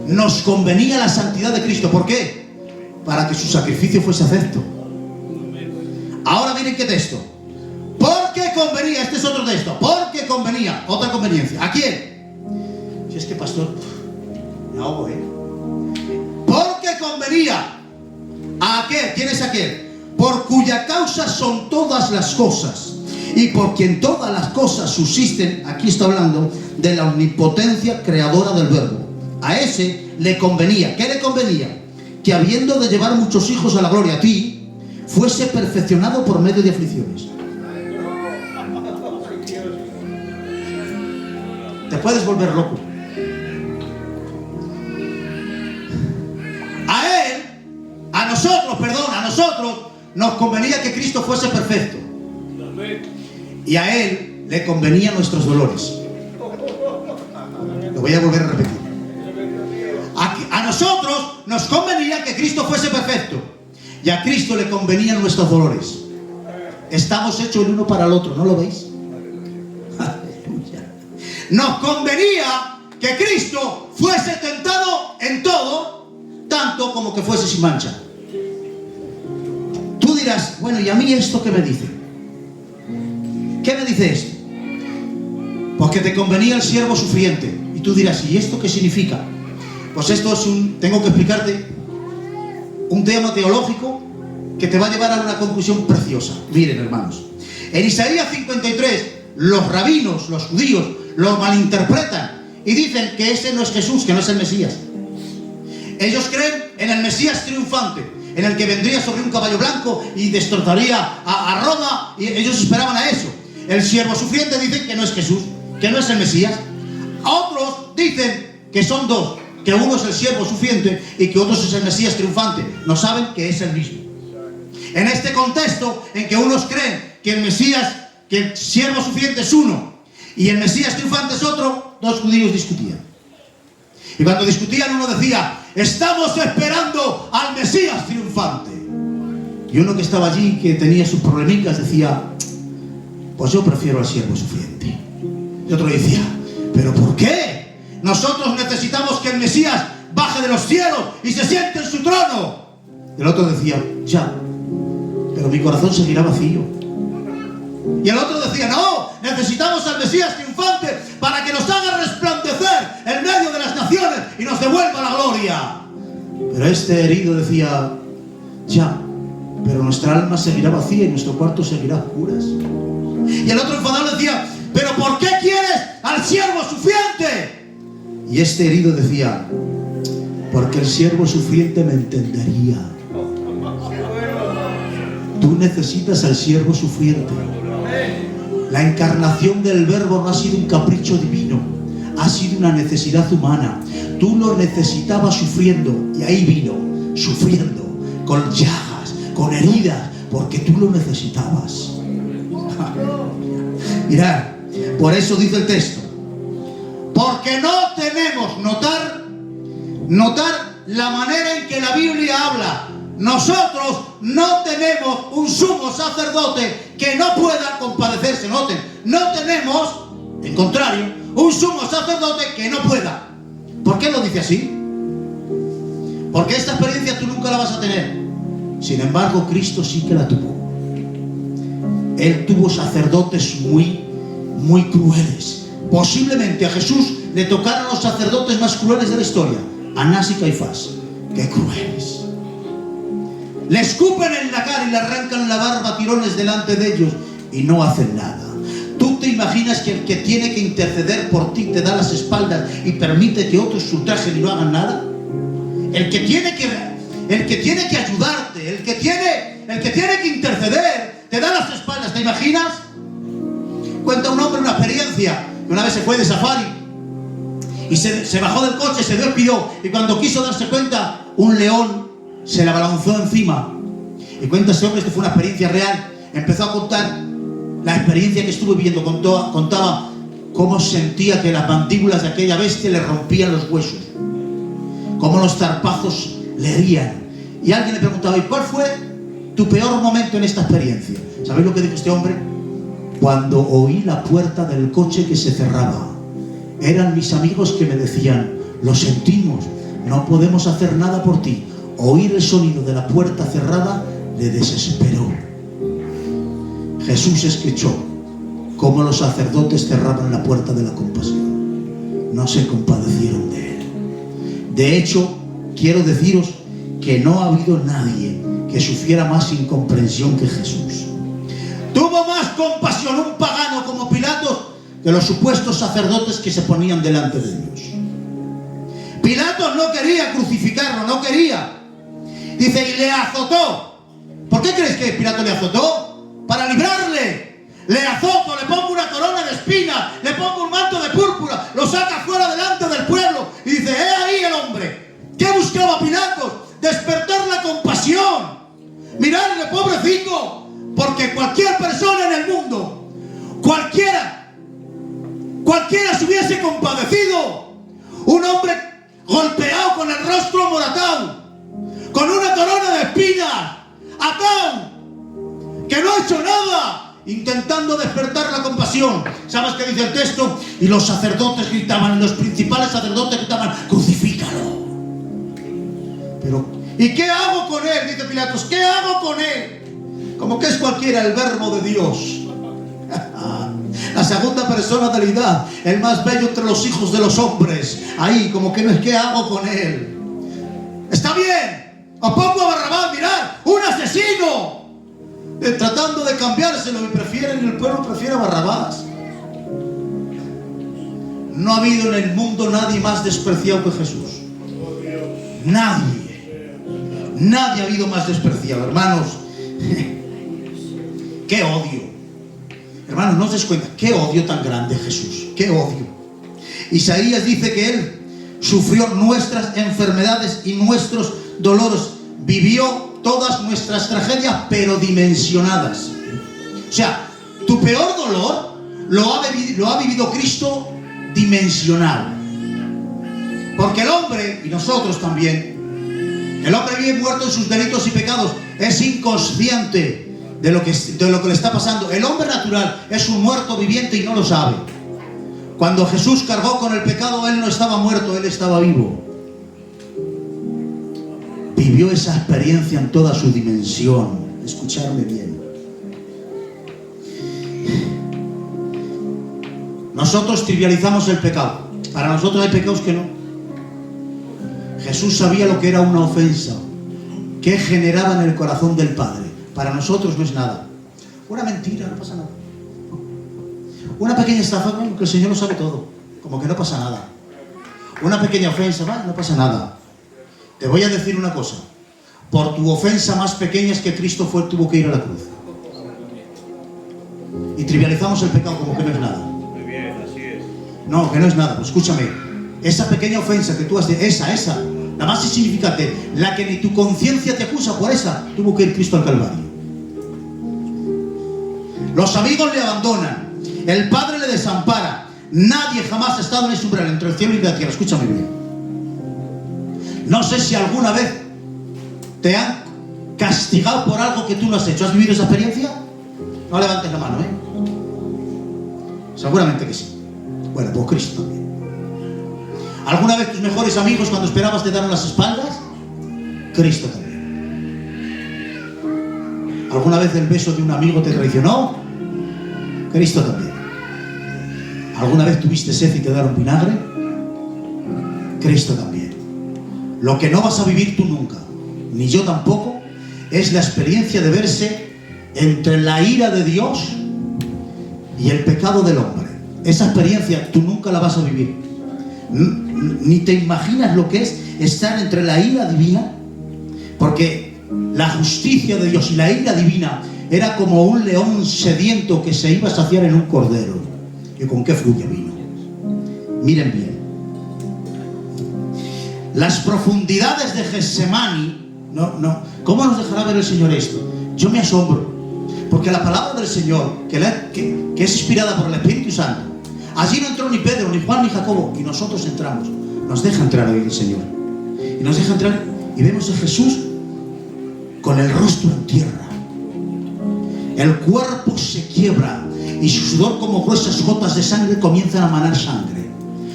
Nos convenía la santidad de Cristo. ¿Por qué? Para que su sacrificio fuese acepto. Ahora miren qué texto. Porque convenía, este es otro texto. Porque convenía, otra conveniencia. ¿A quién? Si es que pastor, me ahogo, Porque convenía. ¿A aquel? ¿Quién es aquel? Por cuya causa son todas las cosas y por quien todas las cosas subsisten. Aquí está hablando de la omnipotencia creadora del Verbo. A ese le convenía. ¿Qué le convenía? Que habiendo de llevar muchos hijos a la gloria, a ti, fuese perfeccionado por medio de aflicciones. Te puedes volver loco. A nosotros nos convenía que Cristo fuese perfecto. Y a Él le convenían nuestros dolores. Lo voy a volver a repetir. A nosotros nos convenía que Cristo fuese perfecto. Y a Cristo le convenían nuestros dolores. Estamos hechos el uno para el otro, ¿no lo veis? Aleluya. Nos convenía que Cristo fuese tentado en todo, tanto como que fuese sin mancha. Tú dirás, bueno, ¿y a mí esto qué me dice? ¿Qué me dice esto? Porque te convenía el siervo sufriente. Y tú dirás, ¿y esto qué significa? Pues esto es tengo que explicarte un tema teológico que te va a llevar a una conclusión preciosa. Miren, hermanos, en Isaías 53, los rabinos, los judíos, lo malinterpretan y dicen que ese no es Jesús, que no es el Mesías. Ellos creen en el Mesías triunfante, en el que vendría sobre un caballo blanco y destrozaría a Roma, y ellos esperaban a eso. El siervo sufriente dicen que no es Jesús, que no es el Mesías. Otros dicen que son dos, que uno es el siervo sufriente y que otro es el Mesías triunfante. No saben que es el mismo. En este contexto en que unos creen que el Mesías, que el siervo sufriente es uno y el Mesías triunfante es otro, dos judíos discutían. Y cuando discutían, uno decía, estamos esperando al Mesías triunfante. Y uno que estaba allí, que tenía sus problemicas, decía, pues yo prefiero al siervo sufriente. Y otro decía, ¿pero por qué? Nosotros necesitamos que el Mesías baje de los cielos y se siente en su trono. El otro decía, ya, pero mi corazón seguirá vacío. Y el otro decía, no, necesitamos al Mesías triunfante para que nos haga resplandecer en medio de las naciones y nos devuelva la gloria. Pero este herido decía, ya, pero nuestra alma seguirá vacía y nuestro cuarto seguirá a oscuras. Y el otro enfadado decía, pero ¿por qué quieres al siervo sufriente? Y este herido decía, porque el siervo sufriente me entendería. Tú necesitas al siervo sufriente. La encarnación del Verbo no ha sido un capricho divino, ha sido una necesidad humana. Tú lo necesitabas sufriendo y ahí vino, sufriendo, con llagas, con heridas, porque tú lo necesitabas. Mirad, por eso dice el texto, porque no tenemos, notar la manera en que la Biblia habla. Nosotros no tenemos un sumo sacerdote que no pueda compadecerse. Noten, no tenemos, en contrario, un sumo sacerdote que no pueda. ¿Por qué lo dice así? Porque esta experiencia tú nunca la vas a tener. Sin embargo, Cristo sí que la tuvo. Él tuvo sacerdotes muy crueles. Posiblemente a Jesús le tocaron los sacerdotes más crueles de la historia, Anás y Caifás. ¡Qué crueles! Le escupen en la cara y le arrancan la barba a tirones delante de ellos y no hacen nada. ¿Tú te imaginas que el que tiene que interceder por ti te da las espaldas y permite que otros se ultrajen y no hagan nada? El que tiene que ayudarte, el que tiene que interceder, te da las espaldas. ¿Te imaginas? Cuenta un hombre una experiencia. Una vez se fue de safari y se bajó del coche, se despidió, y cuando quiso darse cuenta, un león se le abalanzó encima. Y cuenta ese hombre, esto fue una experiencia real. Empezó a contar la experiencia que estuvo viviendo. Contaba cómo sentía que las mandíbulas de aquella bestia le rompían los huesos. cómo los zarpazos le herían. Y alguien le preguntaba, ¿y cuál fue tu peor momento en esta experiencia? ¿Sabéis lo que dijo este hombre? Cuando oí la puerta del coche que se cerraba. Eran mis amigos que me decían, lo sentimos, no podemos hacer nada por ti. Oír el sonido de la puerta cerrada le desesperó. Jesús escuchó cómo los sacerdotes cerraban la puerta de la compasión. No se compadecieron de él. De hecho, quiero deciros que no ha habido nadie que sufriera más incomprensión que Jesús. Tuvo más compasión un pagano como Pilatos que los supuestos sacerdotes que se ponían delante de Dios. Pilatos no quería crucificarlo, no quería. Dice, y le azotó. ¿Por qué crees que Pilato le azotó? Para librarle. Le azoto, le pongo una corona de espinas, le pongo un manto de púrpura, lo saca fuera delante del pueblo y dice, he ahí el hombre. ¿Qué buscaba Pilatos? Despertar la compasión. Miradle, pobrecito, porque cualquier persona en el mundo, cualquiera se hubiese compadecido. Un hombre golpeado con el rostro amoratado, con una corona de espinas, atado, que no ha hecho nada, intentando despertar la compasión. ¿Sabes qué dice el texto? Y los sacerdotes gritaban, los principales sacerdotes gritaban, crucifícalo. Pero, ¿y qué hago con él? Dice Pilatos, ¿qué hago con él? Como que es cualquiera, el verbo de Dios. La segunda persona de la deidad, el más bello entre los hijos de los hombres. Ahí, como que no es, ¿qué hago con él? Está bien, os pongo a Barrabás, mirad, un asesino. Tratando de cambiárselo, y el pueblo prefiere a Barrabás. No ha habido en el mundo nadie más despreciado que Jesús. Nadie ha habido más despreciado, hermanos. ¡Qué odio! Hermanos, no os des cuenta, qué odio tan grande Jesús, qué odio. Isaías dice que Él sufrió nuestras enfermedades y nuestros dolores, vivió todas nuestras tragedias, pero dimensionadas. O sea, tu peor dolor lo ha vivido Cristo dimensionado. Porque el hombre, y nosotros también, el hombre vive muerto en sus delitos y pecados, es inconsciente de lo que le está pasando. El hombre natural es un muerto viviente y no lo sabe. Cuando Jesús cargó con el pecado, Él no estaba muerto, Él estaba vivo. Vivió esa experiencia en toda su dimensión. Escuchadme bien. Nosotros trivializamos el pecado. Para nosotros hay pecados que no. Jesús sabía lo que era una ofensa, que generaba en el corazón del Padre. Para nosotros no es nada. Una mentira, no pasa nada. Una pequeña estafa, bueno, que el Señor lo sabe todo, como que no pasa nada. Una pequeña ofensa, vale, no pasa nada. Te voy a decir una cosa. Por tu ofensa más pequeña es que Cristo tuvo que ir a la cruz. Y trivializamos el pecado como que no es nada. Muy bien, así es. No, que no es nada. Pues escúchame. Esa pequeña ofensa que tú has de... Esa, la más insignificante, la que ni tu conciencia te acusa, por esa tuvo que ir Cristo al Calvario. Los amigos le abandonan, el Padre le desampara. Nadie jamás ha estado en ese umbral entre el cielo y la tierra. Escúchame bien. No sé si alguna vez te han castigado por algo que tú no has hecho. ¿Has vivido esa experiencia? No levantes la mano, ¿eh? Seguramente que sí. Bueno, pues Cristo también. ¿Alguna vez tus mejores amigos, cuando esperabas, te dieron las espaldas? Cristo también. ¿Alguna vez el beso de un amigo te traicionó? Cristo también. ¿Alguna vez tuviste sed y te dieron vinagre? Cristo también. Lo que no vas a vivir tú nunca, ni yo tampoco, es la experiencia de verse entre la ira de Dios y el pecado del hombre. Esa experiencia tú nunca la vas a vivir. Ni te imaginas lo que es estar entre la ira divina, porque la justicia de Dios y la ira divina era como un león sediento que se iba a saciar en un cordero. ¿Y con qué furia vino? Miren bien. Las profundidades de Getsemaní, ¿cómo nos dejará ver el Señor esto? Yo me asombro, porque la palabra del Señor, que es inspirada por el Espíritu Santo, allí no entró ni Pedro, ni Juan, ni Jacobo, y nosotros entramos. Nos deja entrar hoy el Señor. Y nos deja entrar y vemos a Jesús con el rostro en tierra. El cuerpo se quiebra y su sudor, como gruesas gotas de sangre, comienzan a manar sangre.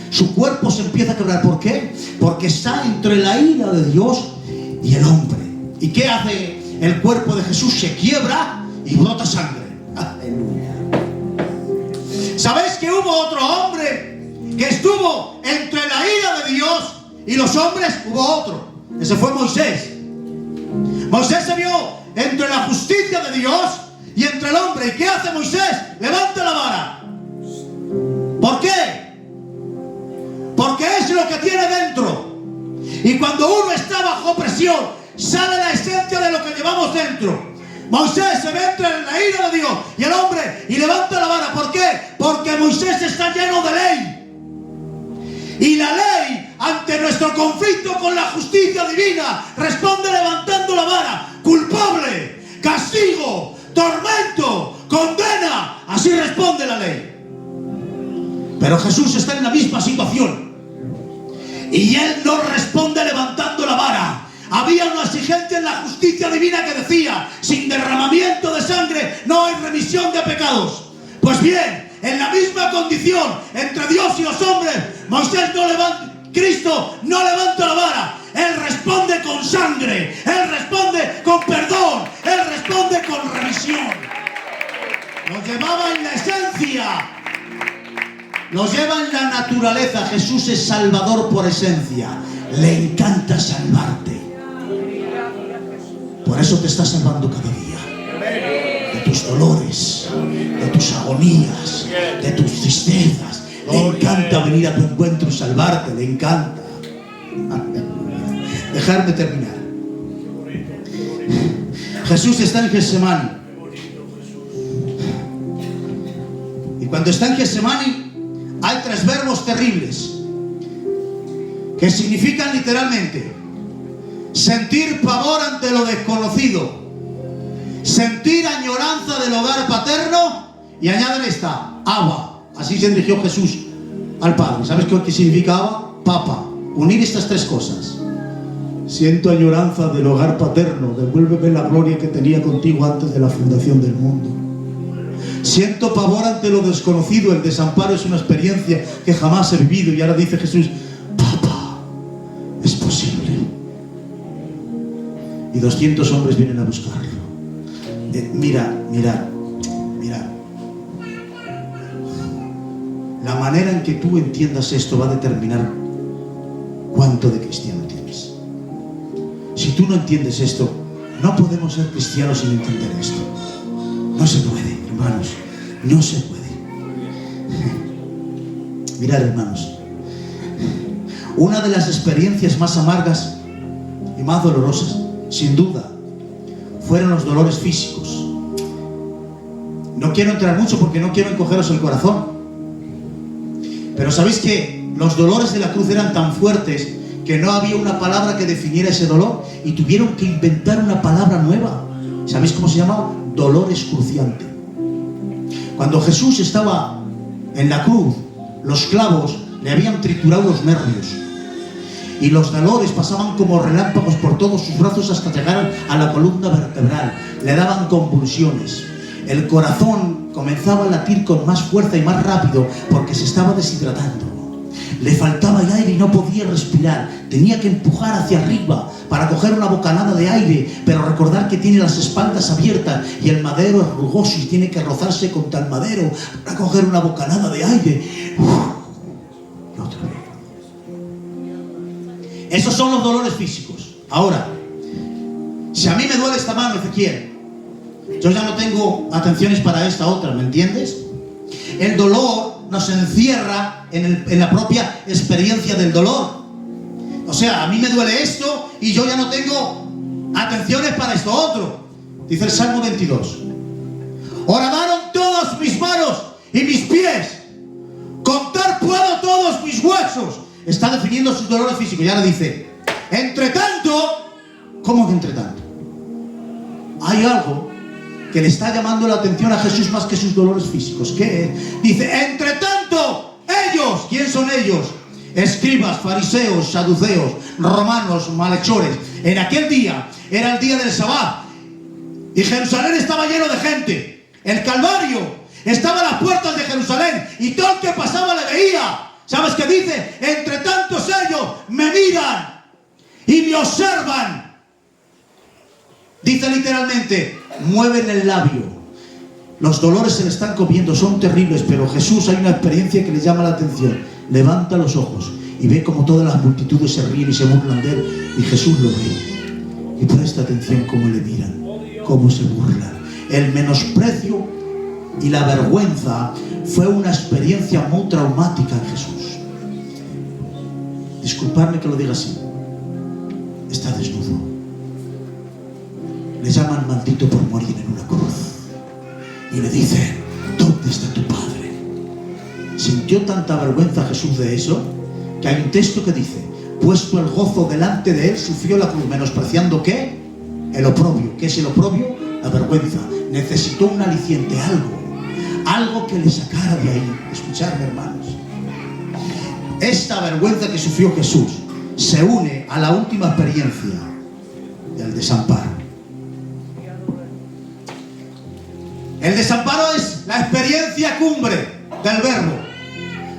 Su cuerpo se empieza a quebrar. ¿Por qué? Porque está entre la ira de Dios y el hombre. ¿Y qué hace el cuerpo de Jesús? Se quiebra y brota sangre. Aleluya. ¿Sabéis que hubo otro hombre que estuvo entre la ira de Dios y los hombres? Hubo otro. Ese fue Moisés. Moisés se vio entre la justicia de Dios y entre el hombre. ¿Y qué hace Moisés? Levanta la vara. ¿Por qué? Porque es lo que tiene dentro. Y cuando uno está bajo presión, sale la esencia de lo que llevamos dentro. Moisés se ve entre la ira de Dios y el hombre y levanta la vara. ¿Por qué? Porque Moisés está lleno de ley. Y la ley, ante nuestro conflicto con la justicia divina, responde levantando la vara. Culpable, castigo, tormento, condena. Así responde la ley. Pero Jesús está en la misma situación y Él no responde levantando la vara. Había una exigencia en la justicia divina que decía: sin derramamiento de sangre no hay remisión de pecados. Pues bien, en la misma condición entre Dios y los hombres, Cristo no levanta la vara. Él responde con sangre, Él responde con perdón, Él responde con remisión. Nos llevaba en la esencia, nos lleva en la naturaleza. Jesús es salvador por esencia. Le encanta salvarte. Por eso te está salvando cada día. De tus dolores, de tus agonías, de tus tristezas. Le encanta venir a tu encuentro y salvarte. Le encanta. Dejarme terminar. Jesús está en Getsemaní. Y cuando está en Getsemaní, hay 3 verbos terribles que significan literalmente sentir pavor ante lo desconocido, sentir añoranza del hogar paterno, y añaden esta: Abba. Así se dirigió Jesús al Padre. ¿Sabes qué significa Abba? Papa. Unir estas 3 cosas. Siento añoranza del hogar paterno, devuélveme la gloria que tenía contigo antes de la fundación del mundo. Siento pavor ante lo desconocido. El desamparo es una experiencia que jamás he vivido. Y ahora dice Jesús: Papá, es posible. Y 200 hombres vienen a buscarlo. Mira. La manera en que tú entiendas esto va a determinar cuánto de cristiano tienes. Si tú no entiendes esto, no podemos ser cristianos sin entender esto. No se puede, hermanos. No se puede. Mirad, hermanos, una de las experiencias más amargas y más dolorosas, sin duda, fueron los dolores físicos. No quiero entrar mucho porque no quiero encogeros el corazón. Pero sabéis que los dolores de la cruz eran tan fuertes que no había una palabra que definiera ese dolor y tuvieron que inventar una palabra nueva. ¿Sabéis cómo se llamaba? Dolor excruciante. Cuando Jesús estaba en la cruz, los clavos le habían triturado los nervios y los dolores pasaban como relámpagos por todos sus brazos hasta llegar a la columna vertebral. Le daban convulsiones. El corazón comenzaba a latir con más fuerza y más rápido porque se estaba deshidratando. Le faltaba el aire y no podía respirar. Tenía que empujar hacia arriba para coger una bocanada de aire, pero recordar que tiene las espaldas abiertas y el madero es rugoso y tiene que rozarse contra el madero para coger una bocanada de aire. Y otra vez. Esos son los dolores físicos. Ahora, si a mí me duele esta mano, Ezequiel, yo ya no tengo atenciones para esta otra, ¿me entiendes? El dolor nos encierra en la propia experiencia del dolor. O sea, a mí me duele esto y yo ya no tengo atenciones para esto otro. Dice el Salmo 22: horadaron todas mis manos y mis pies, contar puedo todos mis huesos. Está definiendo sus dolores físicos y ahora dice: entre tanto. ¿Cómo que entre tanto? Hay algo que le está llamando la atención a Jesús más que sus dolores físicos. ¿Qué es? Dice: entre tanto, ellos. ¿Quién son ellos? escribas, fariseos, saduceos, romanos, malhechores. En aquel día era el día del Sabbat y Jerusalén estaba lleno de gente. El Calvario estaba a las puertas de Jerusalén y todo el que pasaba le veía. ¿Sabes qué dice? Entre tantos ellos me miran y me observan. Dice literalmente, mueven el labio. Los dolores se le están comiendo, son terribles, pero Jesús, hay una experiencia que le llama la atención. Levanta los ojos y ve como todas las multitudes se ríen y se burlan de él, y Jesús lo ve. Y presta atención cómo le miran, cómo se burlan. El menosprecio y la vergüenza fue una experiencia muy traumática en Jesús. Disculpadme que lo diga así. Está desnudo. Le llaman maldito por morir en una cruz. Y le dicen, ¿dónde está tu Padre? Sintió tanta vergüenza Jesús de eso, que hay un texto que dice, puesto el gozo delante de él, sufrió la cruz, menospreciando ¿qué? El oprobio. ¿Qué es el oprobio? La vergüenza. Necesitó un aliciente, algo que le sacara de ahí. Escuchadme, hermanos. Esta vergüenza que sufrió Jesús se une a la última experiencia del desamparo. El desamparo es la experiencia cumbre del verbo.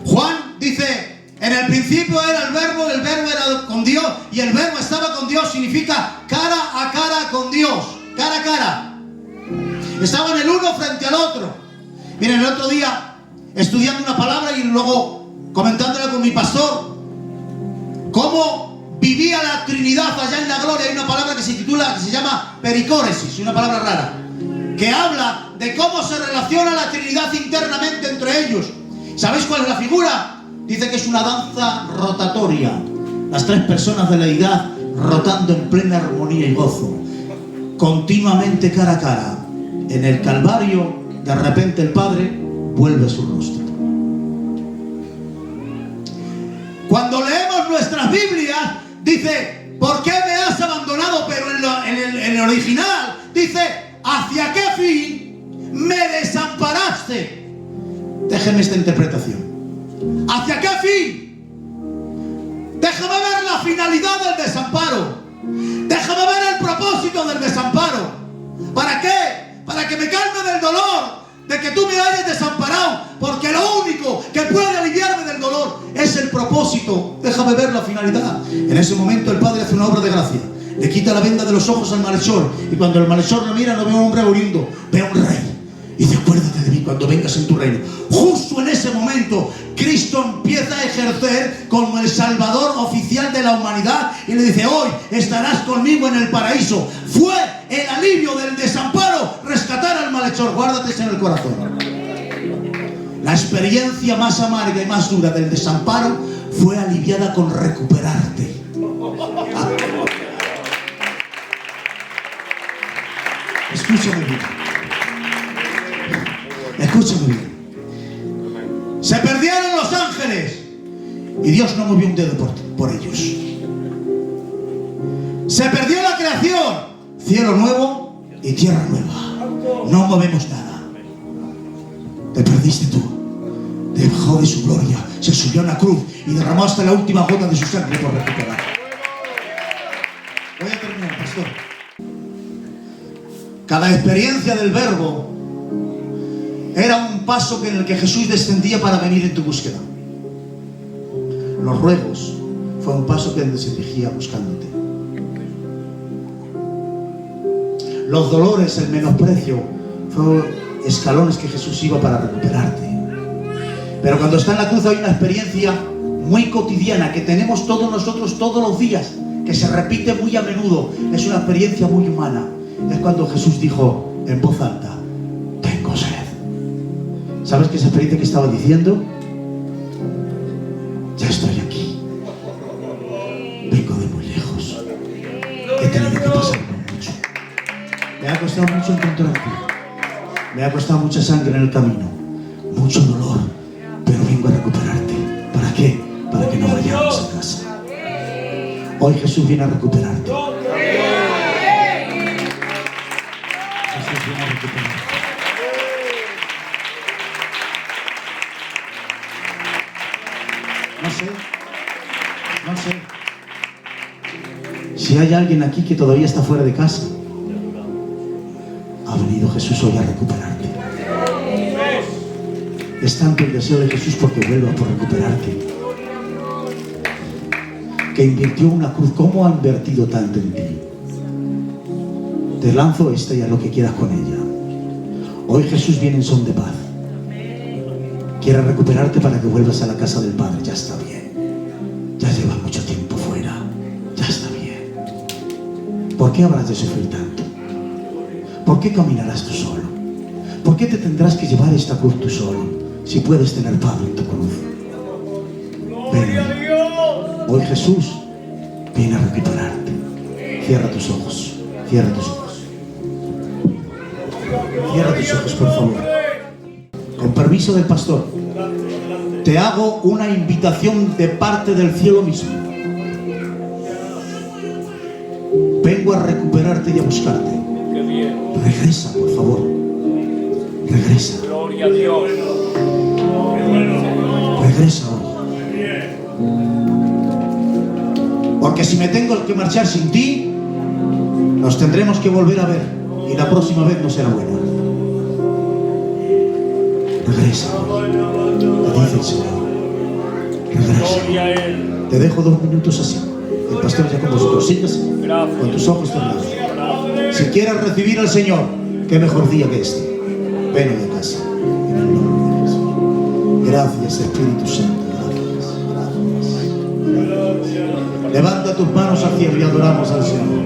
Juan dice, en el principio era el verbo era con Dios, y el verbo estaba con Dios, significa cara a cara con Dios, cara a cara. Estaban el uno frente al otro. Miren, el otro día, estudiando una palabra y luego comentándola con mi pastor, cómo vivía la Trinidad allá en la gloria. Hay una palabra que se llama pericóresis, una palabra rara, que habla de cómo se relaciona la Trinidad internamente entre ellos. ¿Sabéis cuál es la figura? Dice que es una danza rotatoria. Las tres personas de la deidad rotando en plena armonía y gozo, continuamente cara a cara. En el Calvario, de repente el Padre vuelve su rostro. Cuando leemos nuestras Biblias, dice, ¿por qué me has abandonado? Pero en el original dice, ¿hacia qué fin me desamparaste? Déjeme esta interpretación. ¿Hacia qué fin? Déjame ver la finalidad del desamparo. Déjame ver el propósito del desamparo. ¿Para qué? Para que me calme del dolor de que tú me hayas desamparado. Porque lo único que puede aliviarme del dolor es el propósito. Déjame ver la finalidad. En ese momento el Padre hace una obra de gracia. Le quita la venda de los ojos al malhechor, y cuando el malhechor lo mira, no ve a un hombre oriundo, ve a un rey. Y dice, acuérdate de mí cuando vengas en tu reino. Justo en ese momento, Cristo empieza a ejercer como el Salvador oficial de la humanidad y le dice, hoy estarás conmigo en el paraíso. Fue el alivio del desamparo rescatar al malhechor. Guárdate eso en el corazón. La experiencia más amarga y más dura del desamparo fue aliviada con recuperarte. Escúchame bien. Escúchame bien. Se perdieron los ángeles y Dios no movió un dedo por ellos. Se perdió la creación, cielo nuevo y tierra nueva. No movemos nada. Te perdiste tú. Debajo de su gloria se subió a una cruz y derramó hasta la última gota de su sangre por recuperar. Voy a terminar, pastor. Cada experiencia del verbo era un paso en el que Jesús descendía para venir en tu búsqueda. Los ruegos fue un paso que Él se dirigía buscándote. Los dolores, el menosprecio, fueron escalones que Jesús iba para recuperarte. Pero cuando está en la cruz hay una experiencia muy cotidiana que tenemos todos nosotros todos los días, que se repite muy a menudo. Es una experiencia muy humana. Es cuando Jesús dijo en voz alta, tengo sed. ¿Sabes qué es esa experiencia que estaba diciendo? Ya estoy aquí. Vengo de muy lejos. He tenido que pasar por mucho. Me ha costado mucho encontrarte. Me ha costado mucha sangre en el camino. Mucho dolor. Pero vengo a recuperarte. ¿Para qué? Para que no vayamos a casa. Hoy Jesús viene a recuperarte. Jesús viene a recuperarte. No sé Si hay alguien aquí que todavía está fuera de casa, ha venido Jesús hoy a recuperarte. Es tanto el deseo de Jesús porque vuelva por recuperarte, que invirtió una cruz. ¿Cómo ha invertido tanto en ti? Te lanzo esta y haz lo que quieras con ella. Hoy Jesús viene en son de paz. Quiere recuperarte para que vuelvas a la casa del Padre. Ya está bien. Ya llevas mucho tiempo fuera. Ya está bien. ¿Por qué habrás de sufrir tanto? ¿Por qué caminarás tú solo? ¿Por qué te tendrás que llevar esta cruz tú solo, si puedes tener Padre en tu cruz? Ven. Hoy Jesús viene a recuperarte. Cierra tus ojos. Cierra tus ojos. Cierra tus ojos, por favor. Con permiso del pastor, te hago una invitación de parte del cielo mismo. Vengo a recuperarte y a buscarte. Qué bien. Regresa, por favor. Regresa. Gloria a Dios. Regresa hoy. Porque si me tengo que marchar sin ti, nos tendremos que volver a ver. Y la próxima vez no será buena. Regresa. Te dice el Señor. Regresa. Gloria a Él. Te dejo 2 minutos así. El pastor ya con vosotros. Síguese Gracias. con tus ojos cerrados. Gracias. Si quieres recibir al Señor, qué mejor día que este. Ven a casa. En el nombre de Jesús. Gracias, Espíritu Santo. Gracias. Gracias. Levanta tus manos al cielo y adoramos al Señor.